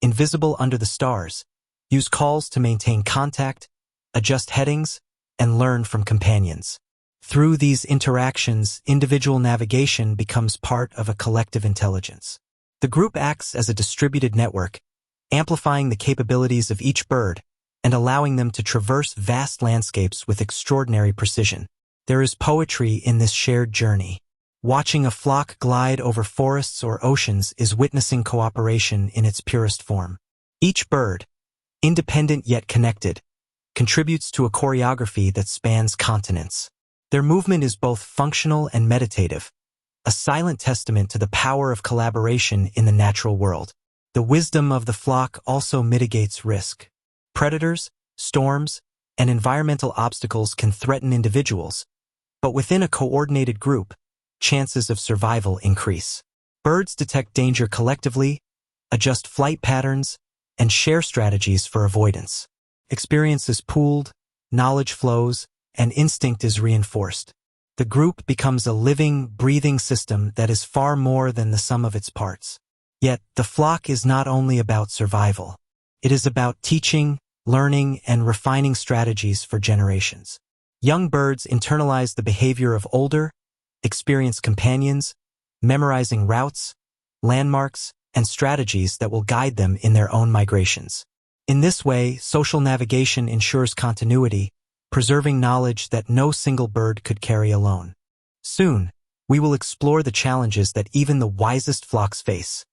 Speaker 1: invisible under the stars, use calls to maintain contact, adjust headings, and learn from companions. Through these interactions, individual navigation becomes part of a collective intelligence. The group acts as a distributed network, amplifying the capabilities of each bird and allowing them to traverse vast landscapes with extraordinary precision. There is poetry in this shared journey. Watching a flock glide over forests or oceans is witnessing cooperation in its purest form. Each bird, independent yet connected, contributes to a choreography that spans continents. Their movement is both functional and meditative, a silent testament to the power of collaboration in the natural world. The wisdom of the flock also mitigates risk. Predators, storms, and environmental obstacles can threaten individuals, but within a coordinated group, chances of survival increase. Birds detect danger collectively, adjust flight patterns, and share strategies for avoidance. Experience is pooled, knowledge flows, and instinct is reinforced. The group becomes a living, breathing system that is far more than the sum of its parts. Yet, the flock is not only about survival. It is about teaching, learning, and refining strategies for generations. Young birds internalize the behavior of older, experienced companions, memorizing routes, landmarks, and strategies that will guide them in their own migrations. In this way, social navigation ensures continuity, preserving knowledge that no single bird could carry alone. Soon, we will explore the challenges that even the wisest flocks face.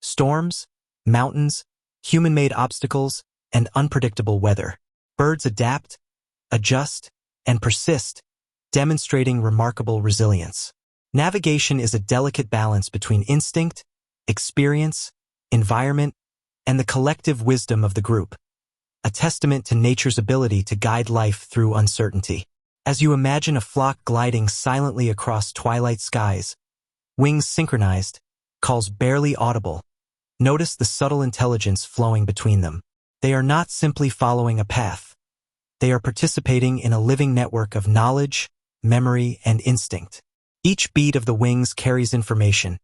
Speaker 1: Storms, mountains, human-made obstacles, and unpredictable weather. Birds adapt, adjust, and persist, demonstrating remarkable resilience. Navigation is a delicate balance between instinct, experience, environment, and the collective wisdom of the group, a testament to nature's ability to guide life through uncertainty. As you imagine a flock gliding silently across twilight skies, wings synchronized, calls barely audible, notice the subtle intelligence flowing between them. They are not simply following a path. They are participating in a living network of knowledge, memory, and instinct. Each beat of the wings carries information.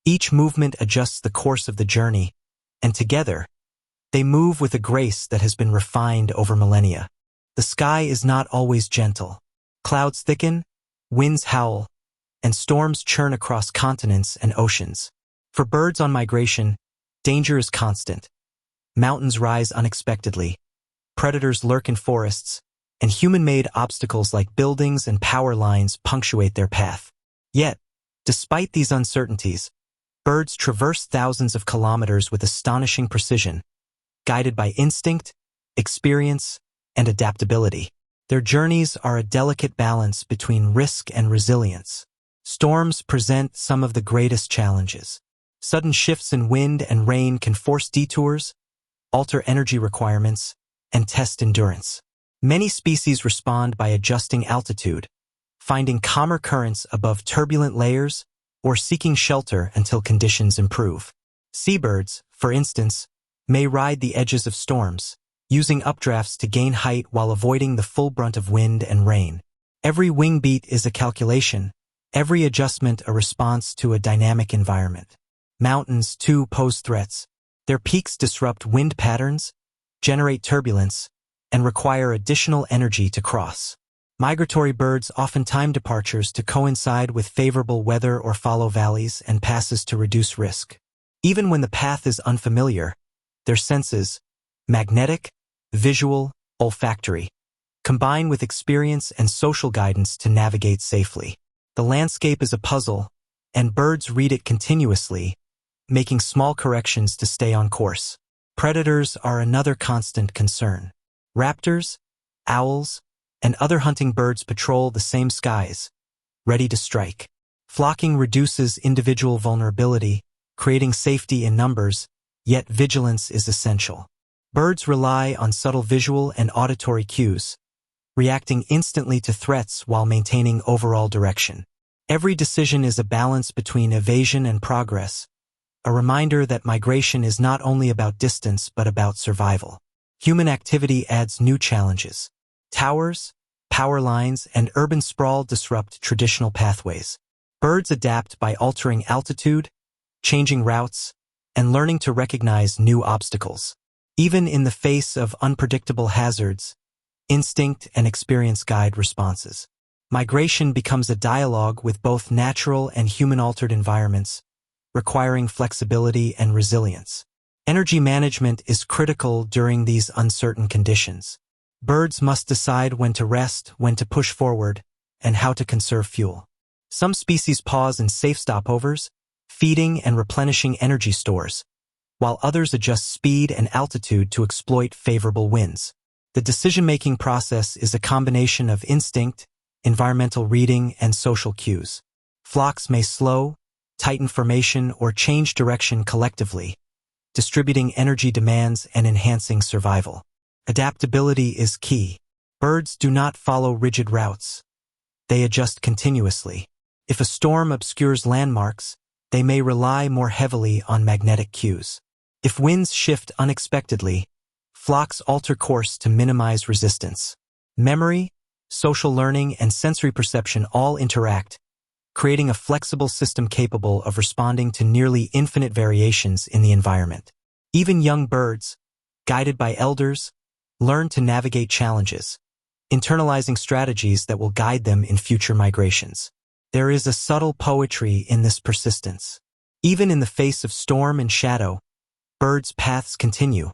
Speaker 1: Each movement adjusts the course of the journey, and together, they move with a grace that has been refined over millennia. The sky is not always gentle. Clouds thicken, winds howl, and storms churn across continents and oceans. For birds on migration, danger is constant. Mountains rise unexpectedly, predators lurk in forests, and human-made obstacles like buildings and power lines punctuate their path. Yet, despite these uncertainties, birds traverse thousands of kilometers with astonishing precision, guided by instinct, experience, and adaptability. Their journeys are a delicate balance between risk and resilience. Storms present some of the greatest challenges. Sudden shifts in wind and rain can force detours, alter energy requirements, and test endurance. Many species respond by adjusting altitude, finding calmer currents above turbulent layers, or seeking shelter until conditions improve. Seabirds, for instance, may ride the edges of storms, using updrafts to gain height while avoiding the full brunt of wind and rain. Every wing beat is a calculation, every adjustment a response to a dynamic environment. Mountains, too, pose threats. Their peaks disrupt wind patterns, generate turbulence, and require additional energy to cross. Migratory birds often time departures to coincide with favorable weather or follow valleys and passes to reduce risk. Even when the path is unfamiliar, their senses, magnetic, visual, olfactory, combine with experience and social guidance to navigate safely. The landscape is a puzzle, and birds read it continuously, making small corrections to stay on course. Predators are another constant concern. Raptors, owls, and other hunting birds patrol the same skies, ready to strike. Flocking reduces individual vulnerability, creating safety in numbers, yet vigilance is essential. Birds rely on subtle visual and auditory cues, reacting instantly to threats while maintaining overall direction. Every decision is a balance between evasion and progress, a reminder that migration is not only about distance but about survival. Human activity adds new challenges. Towers, power lines, and urban sprawl disrupt traditional pathways. Birds adapt by altering altitude, changing routes, and learning to recognize new obstacles. Even in the face of unpredictable hazards, instinct and experience guide responses. Migration becomes a dialogue with both natural and human-altered environments, requiring flexibility and resilience. Energy management is critical during these uncertain conditions. Birds must decide when to rest, when to push forward, and how to conserve fuel. Some species pause in safe stopovers, feeding and replenishing energy stores, while others adjust speed and altitude to exploit favorable winds. The decision-making process is a combination of instinct, environmental reading, and social cues. Flocks may slow, tighten formation, or change direction collectively, distributing energy demands and enhancing survival. Adaptability is key. Birds do not follow rigid routes. They adjust continuously. If a storm obscures landmarks, they may rely more heavily on magnetic cues. If winds shift unexpectedly, flocks alter course to minimize resistance. Memory, social learning, and sensory perception all interact, creating a flexible system capable of responding to nearly infinite variations in the environment. Even young birds, guided by elders, learn to navigate challenges, internalizing strategies that will guide them in future migrations. There is a subtle poetry in this persistence. Even in the face of storm and shadow, birds' paths continue,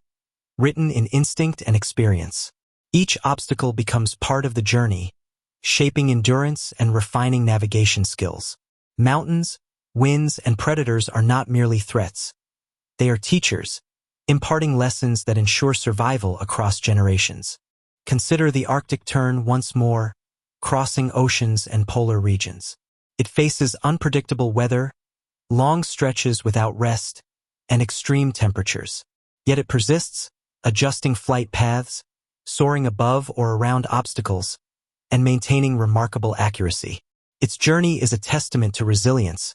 Speaker 1: written in instinct and experience. Each obstacle becomes part of the journey, shaping endurance and refining navigation skills. Mountains, winds, and predators are not merely threats. They are teachers, imparting lessons that ensure survival across generations. Consider the Arctic tern once more, crossing oceans and polar regions. It faces unpredictable weather, long stretches without rest, and extreme temperatures. Yet it persists, adjusting flight paths, soaring above or around obstacles, and maintaining remarkable accuracy. Its journey is a testament to resilience,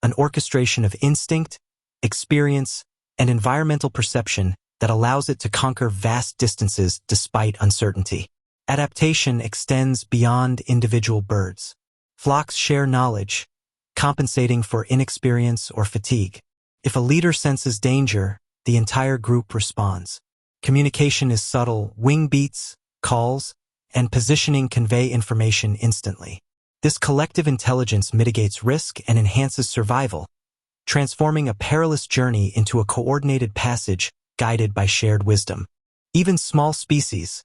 Speaker 1: an orchestration of instinct, experience, and environmental perception that allows it to conquer vast distances despite uncertainty. Adaptation extends beyond individual birds. Flocks share knowledge, compensating for inexperience or fatigue. If a leader senses danger, the entire group responds. Communication is subtle. Wing beats, calls, and positioning convey information instantly. This collective intelligence mitigates risk and enhances survival, transforming a perilous journey into a coordinated passage guided by shared wisdom. Even small species,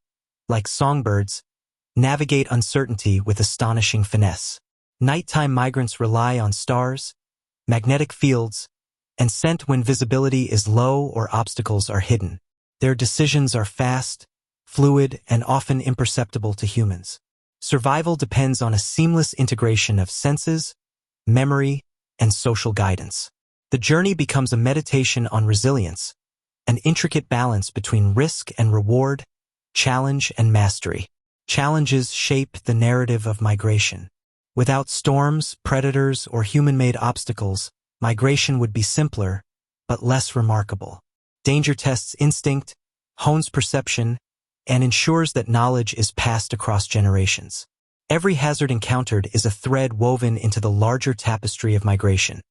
Speaker 1: like songbirds, navigate uncertainty with astonishing finesse. Nighttime migrants rely on stars, magnetic fields, and scent when visibility is low or obstacles are hidden. Their decisions are fast, fluid, and often imperceptible to humans. Survival depends on a seamless integration of senses, memory, and social guidance. The journey becomes a meditation on resilience, an intricate balance between risk and reward, challenge and mastery. Challenges shape the narrative of migration. Without storms, predators, or human-made obstacles, migration would be simpler, but less remarkable. Danger tests instinct, hones perception, and ensures that knowledge is passed across generations. Every hazard encountered is a thread woven into the larger tapestry of migration,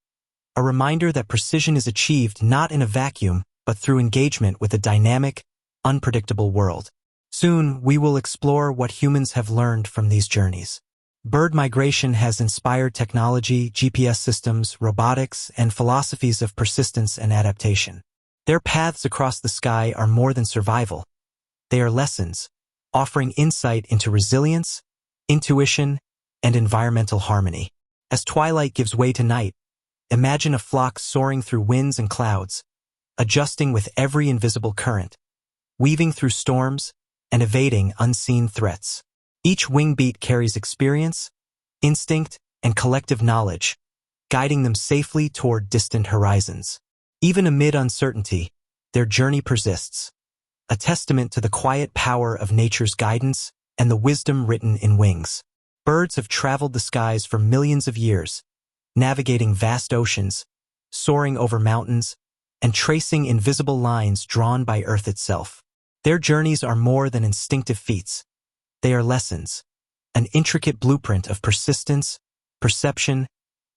Speaker 1: a reminder that precision is achieved not in a vacuum, but through engagement with a dynamic, unpredictable world. Soon, we will explore what humans have learned from these journeys. Bird migration has inspired technology, GPS systems, robotics, and philosophies of persistence and adaptation. Their paths across the sky are more than survival. They are lessons, offering insight into resilience, intuition, and environmental harmony. As twilight gives way to night, imagine a flock soaring through winds and clouds, adjusting with every invisible current, weaving through storms, and evading unseen threats. Each wing beat carries experience, instinct, and collective knowledge, guiding them safely toward distant horizons. Even amid uncertainty, their journey persists, a testament to the quiet power of nature's guidance and the wisdom written in wings. Birds have traveled the skies for millions of years, navigating vast oceans, soaring over mountains, and tracing invisible lines drawn by Earth itself. Their journeys are more than instinctive feats. They are lessons, an intricate blueprint of persistence, perception,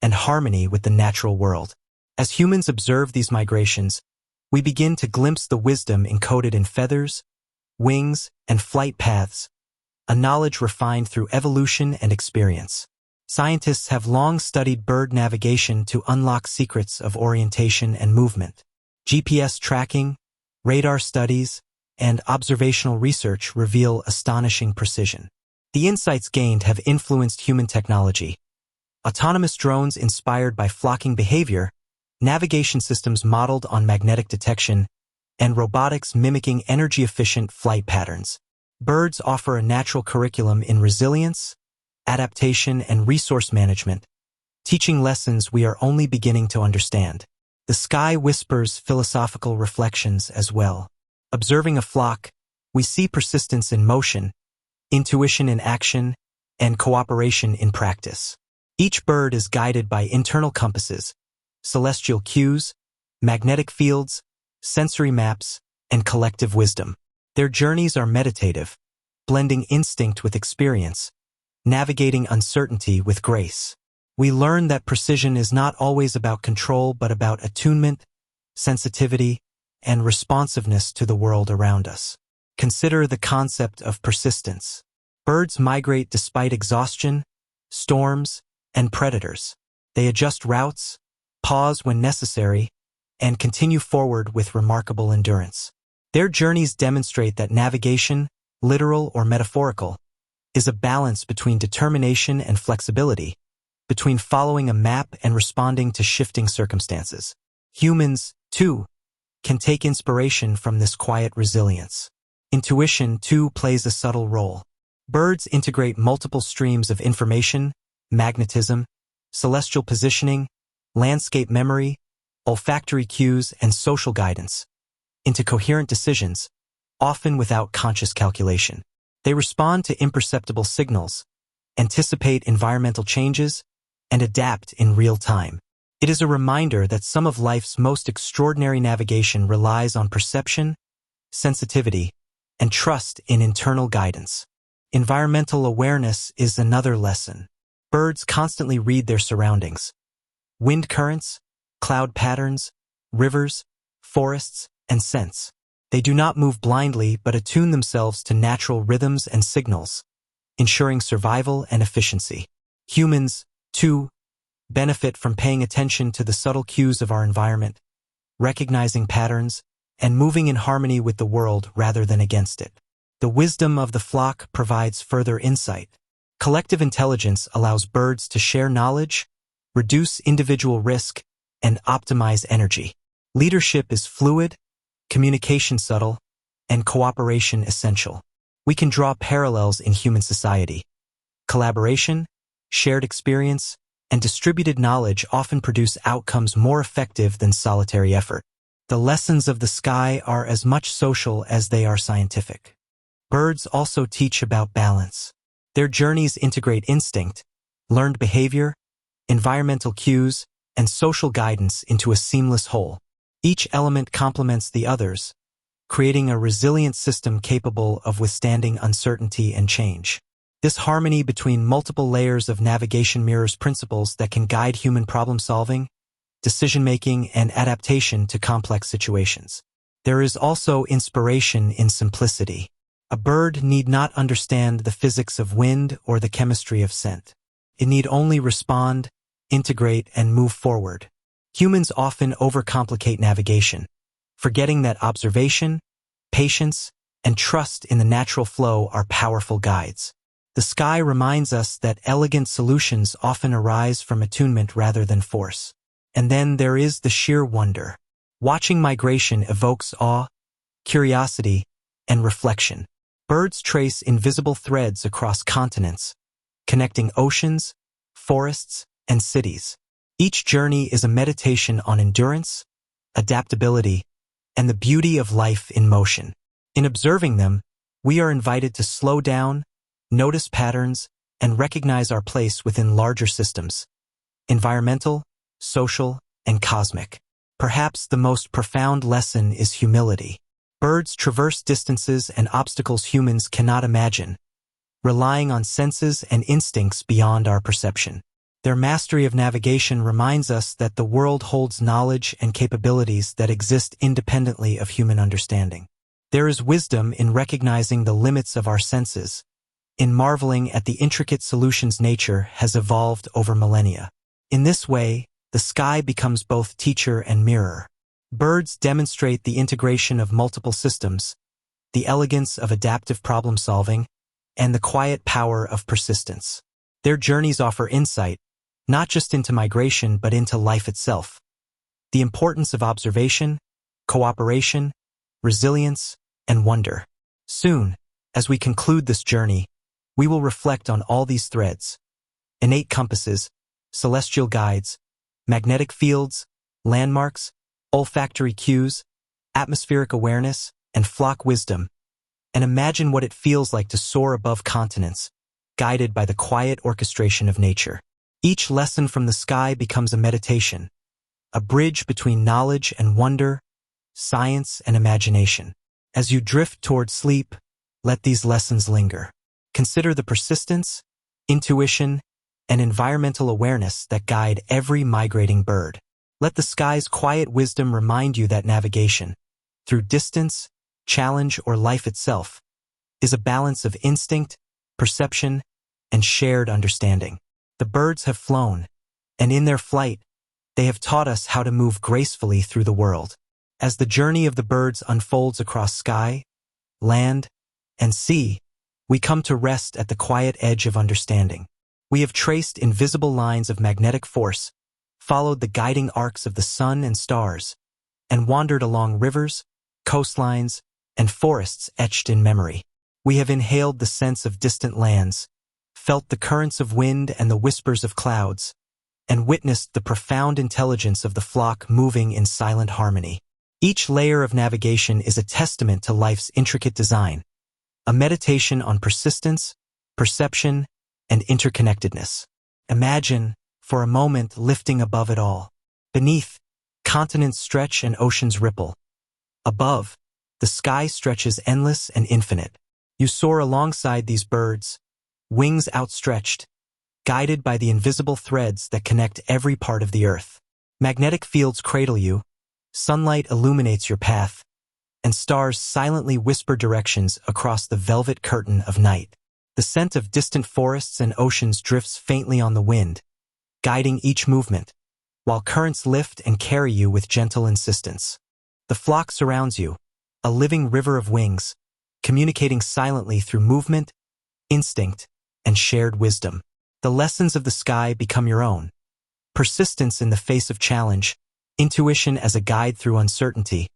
Speaker 1: and harmony with the natural world. As humans observe these migrations, we begin to glimpse the wisdom encoded in feathers, wings, and flight paths, a knowledge refined through evolution and experience. Scientists have long studied bird navigation to unlock secrets of orientation and movement. GPS tracking, radar studies, and observational research reveal astonishing precision. The insights gained have influenced human technology. Autonomous drones inspired by flocking behavior, navigation systems modeled on magnetic detection, and robotics mimicking energy-efficient flight patterns. Birds offer a natural curriculum in resilience, adaptation, and resource management, teaching lessons we are only beginning to understand. The sky whispers philosophical reflections as well. Observing a flock, we see persistence in motion, intuition in action, and cooperation in practice. Each bird is guided by internal compasses, celestial cues, magnetic fields, sensory maps, and collective wisdom. Their journeys are meditative, blending instinct with experience, navigating uncertainty with grace. We learn that precision is not always about control but about attunement, sensitivity, and responsiveness to the world around us. Consider the concept of persistence. Birds migrate despite exhaustion, storms, and predators. They adjust routes, pause when necessary, and continue forward with remarkable endurance. Their journeys demonstrate that navigation, literal or metaphorical, is a balance between determination and flexibility, between following a map and responding to shifting circumstances. Humans, too, can take inspiration from this quiet resilience. Intuition, too, plays a subtle role. Birds integrate multiple streams of information, magnetism, celestial positioning, landscape memory, olfactory cues, and social guidance into coherent decisions, often without conscious calculation. They respond to imperceptible signals, anticipate environmental changes, and adapt in real time. It is a reminder that some of life's most extraordinary navigation relies on perception, sensitivity, and trust in internal guidance. Environmental awareness is another lesson. Birds constantly read their surroundings. Wind currents, cloud patterns, rivers, forests, and scents. They do not move blindly but attune themselves to natural rhythms and signals, ensuring survival and efficiency. Humans, too, benefit from paying attention to the subtle cues of our environment, recognizing patterns, and moving in harmony with the world rather than against it. The wisdom of the flock provides further insight. Collective intelligence allows birds to share knowledge, reduce individual risk, and optimize energy. Leadership is fluid, communication subtle, and cooperation essential. We can draw parallels in human society. Collaboration, shared experience, and distributed knowledge often produce outcomes more effective than solitary effort. The lessons of the sky are as much social as they are scientific. Birds also teach about balance. Their journeys integrate instinct, learned behavior, environmental cues, and social guidance into a seamless whole. Each element complements the others, creating a resilient system capable of withstanding uncertainty and change. This harmony between multiple layers of navigation mirrors principles that can guide human problem-solving, decision-making, and adaptation to complex situations. There is also inspiration in simplicity. A bird need not understand the physics of wind or the chemistry of scent. It need only respond, integrate, and move forward. Humans often overcomplicate navigation, forgetting that observation, patience, and trust in the natural flow are powerful guides. The sky reminds us that elegant solutions often arise from attunement rather than force. And then there is the sheer wonder. Watching migration evokes awe, curiosity, and reflection. Birds trace invisible threads across continents, connecting oceans, forests, and cities. Each journey is a meditation on endurance, adaptability, and the beauty of life in motion. In observing them, we are invited to slow down, notice patterns, and recognize our place within larger systems, environmental, social, and cosmic. Perhaps the most profound lesson is humility. Birds traverse distances and obstacles humans cannot imagine, relying on senses and instincts beyond our perception. Their mastery of navigation reminds us that the world holds knowledge and capabilities that exist independently of human understanding. There is wisdom in recognizing the limits of our senses, in marveling at the intricate solutions nature has evolved over millennia. In this way, the sky becomes both teacher and mirror. Birds demonstrate the integration of multiple systems, the elegance of adaptive problem-solving, and the quiet power of persistence. Their journeys offer insight, not just into migration but into life itself. The importance of observation, cooperation, resilience, and wonder. Soon, as we conclude this journey, we will reflect on all these threads: innate compasses, celestial guides, magnetic fields, landmarks, olfactory cues, atmospheric awareness, and flock wisdom, and imagine what it feels like to soar above continents, guided by the quiet orchestration of nature. Each lesson from the sky becomes a meditation, a bridge between knowledge and wonder, science and imagination. As you drift toward sleep, let these lessons linger. Consider the persistence, intuition, and environmental awareness that guide every migrating bird. Let the sky's quiet wisdom remind you that navigation, through distance, challenge, or life itself, is a balance of instinct, perception, and shared understanding. The birds have flown, and in their flight, they have taught us how to move gracefully through the world. As the journey of the birds unfolds across sky, land, and sea, we come to rest at the quiet edge of understanding. We have traced invisible lines of magnetic force, followed the guiding arcs of the sun and stars, and wandered along rivers, coastlines, and forests etched in memory. We have inhaled the scents of distant lands, felt the currents of wind and the whispers of clouds, and witnessed the profound intelligence of the flock moving in silent harmony. Each layer of navigation is a testament to life's intricate design, a meditation on persistence, perception, and interconnectedness. Imagine, for a moment, lifting above it all. Beneath, continents stretch and oceans ripple. Above, the sky stretches endless and infinite. You soar alongside these birds, wings outstretched, guided by the invisible threads that connect every part of the earth. Magnetic fields cradle you, sunlight illuminates your path, and stars silently whisper directions across the velvet curtain of night. The scent of distant forests and oceans drifts faintly on the wind, guiding each movement, while currents lift and carry you with gentle insistence. The flock surrounds you, a living river of wings, communicating silently through movement, instinct, and shared wisdom. The lessons of the sky become your own: persistence in the face of challenge, intuition as a guide through uncertainty,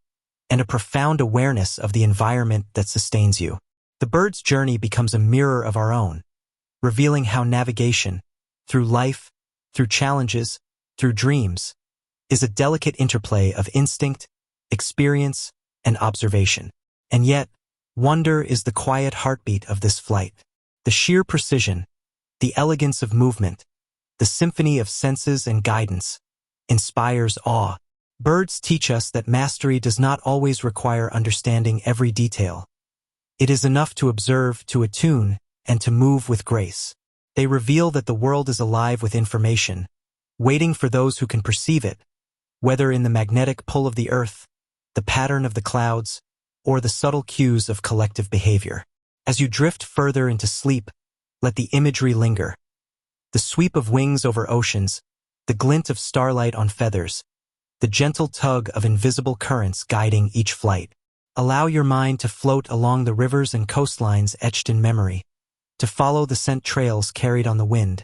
Speaker 1: and a profound awareness of the environment that sustains you. The bird's journey becomes a mirror of our own, revealing how navigation, through life, through challenges, through dreams, is a delicate interplay of instinct, experience, and observation. And yet, wonder is the quiet heartbeat of this flight. The sheer precision, the elegance of movement, the symphony of senses and guidance, inspires awe. Birds teach us that mastery does not always require understanding every detail. It is enough to observe, to attune, and to move with grace. They reveal that the world is alive with information, waiting for those who can perceive it, whether in the magnetic pull of the earth, the pattern of the clouds, or the subtle cues of collective behavior. As you drift further into sleep, let the imagery linger. The sweep of wings over oceans, the glint of starlight on feathers, the gentle tug of invisible currents guiding each flight. Allow your mind to float along the rivers and coastlines etched in memory, to follow the scent trails carried on the wind,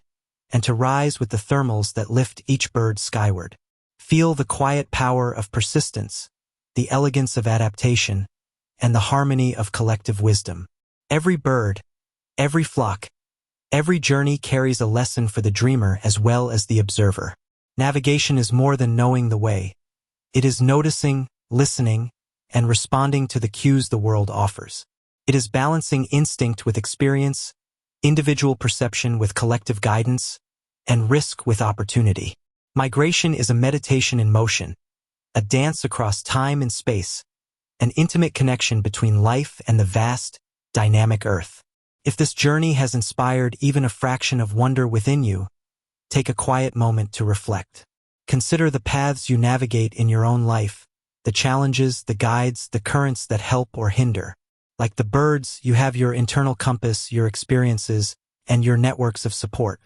Speaker 1: and to rise with the thermals that lift each bird skyward. Feel the quiet power of persistence, the elegance of adaptation, and the harmony of collective wisdom. Every bird, every flock, every journey carries a lesson for the dreamer as well as the observer. Navigation is more than knowing the way. It is noticing, listening, and responding to the cues the world offers. It is balancing instinct with experience, individual perception with collective guidance, and risk with opportunity. Migration is a meditation in motion, a dance across time and space, an intimate connection between life and the vast, dynamic earth. If this journey has inspired even a fraction of wonder within you, take a quiet moment to reflect. Consider the paths you navigate in your own life, the challenges, the guides, the currents that help or hinder. Like the birds, you have your internal compass, your experiences, and your networks of support.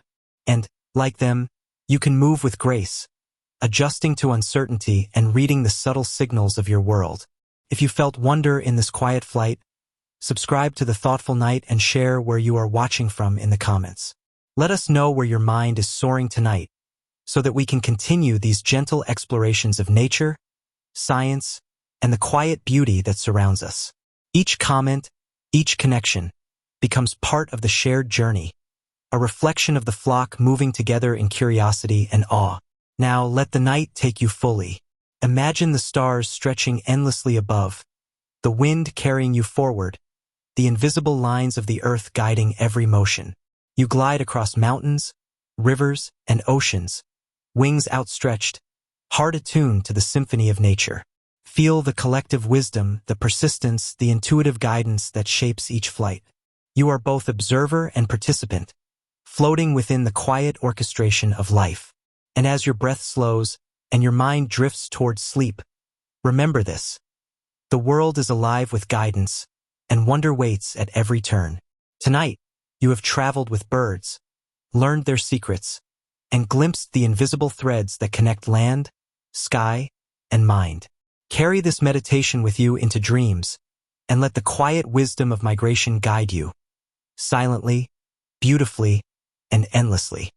Speaker 1: And, like them, you can move with grace, adjusting to uncertainty and reading the subtle signals of your world. If you felt wonder in this quiet flight, subscribe to The Thoughtful Night and share where you are watching from in the comments. Let us know where your mind is soaring tonight, so that we can continue these gentle explorations of nature, science, and the quiet beauty that surrounds us. Each comment, each connection, becomes part of the shared journey, a reflection of the flock moving together in curiosity and awe. Now let the night take you fully. Imagine the stars stretching endlessly above, the wind carrying you forward, the invisible lines of the earth guiding every motion. You glide across mountains, rivers, and oceans, wings outstretched, heart attuned to the symphony of nature. Feel the collective wisdom, the persistence, the intuitive guidance that shapes each flight. You are both observer and participant, floating within the quiet orchestration of life. And as your breath slows and your mind drifts towards sleep, remember this: the world is alive with guidance, and wonder waits at every turn. Tonight, you have traveled with birds, learned their secrets, and glimpsed the invisible threads that connect land, sky, and mind. Carry this meditation with you into dreams, and let the quiet wisdom of migration guide you, silently, beautifully, and endlessly.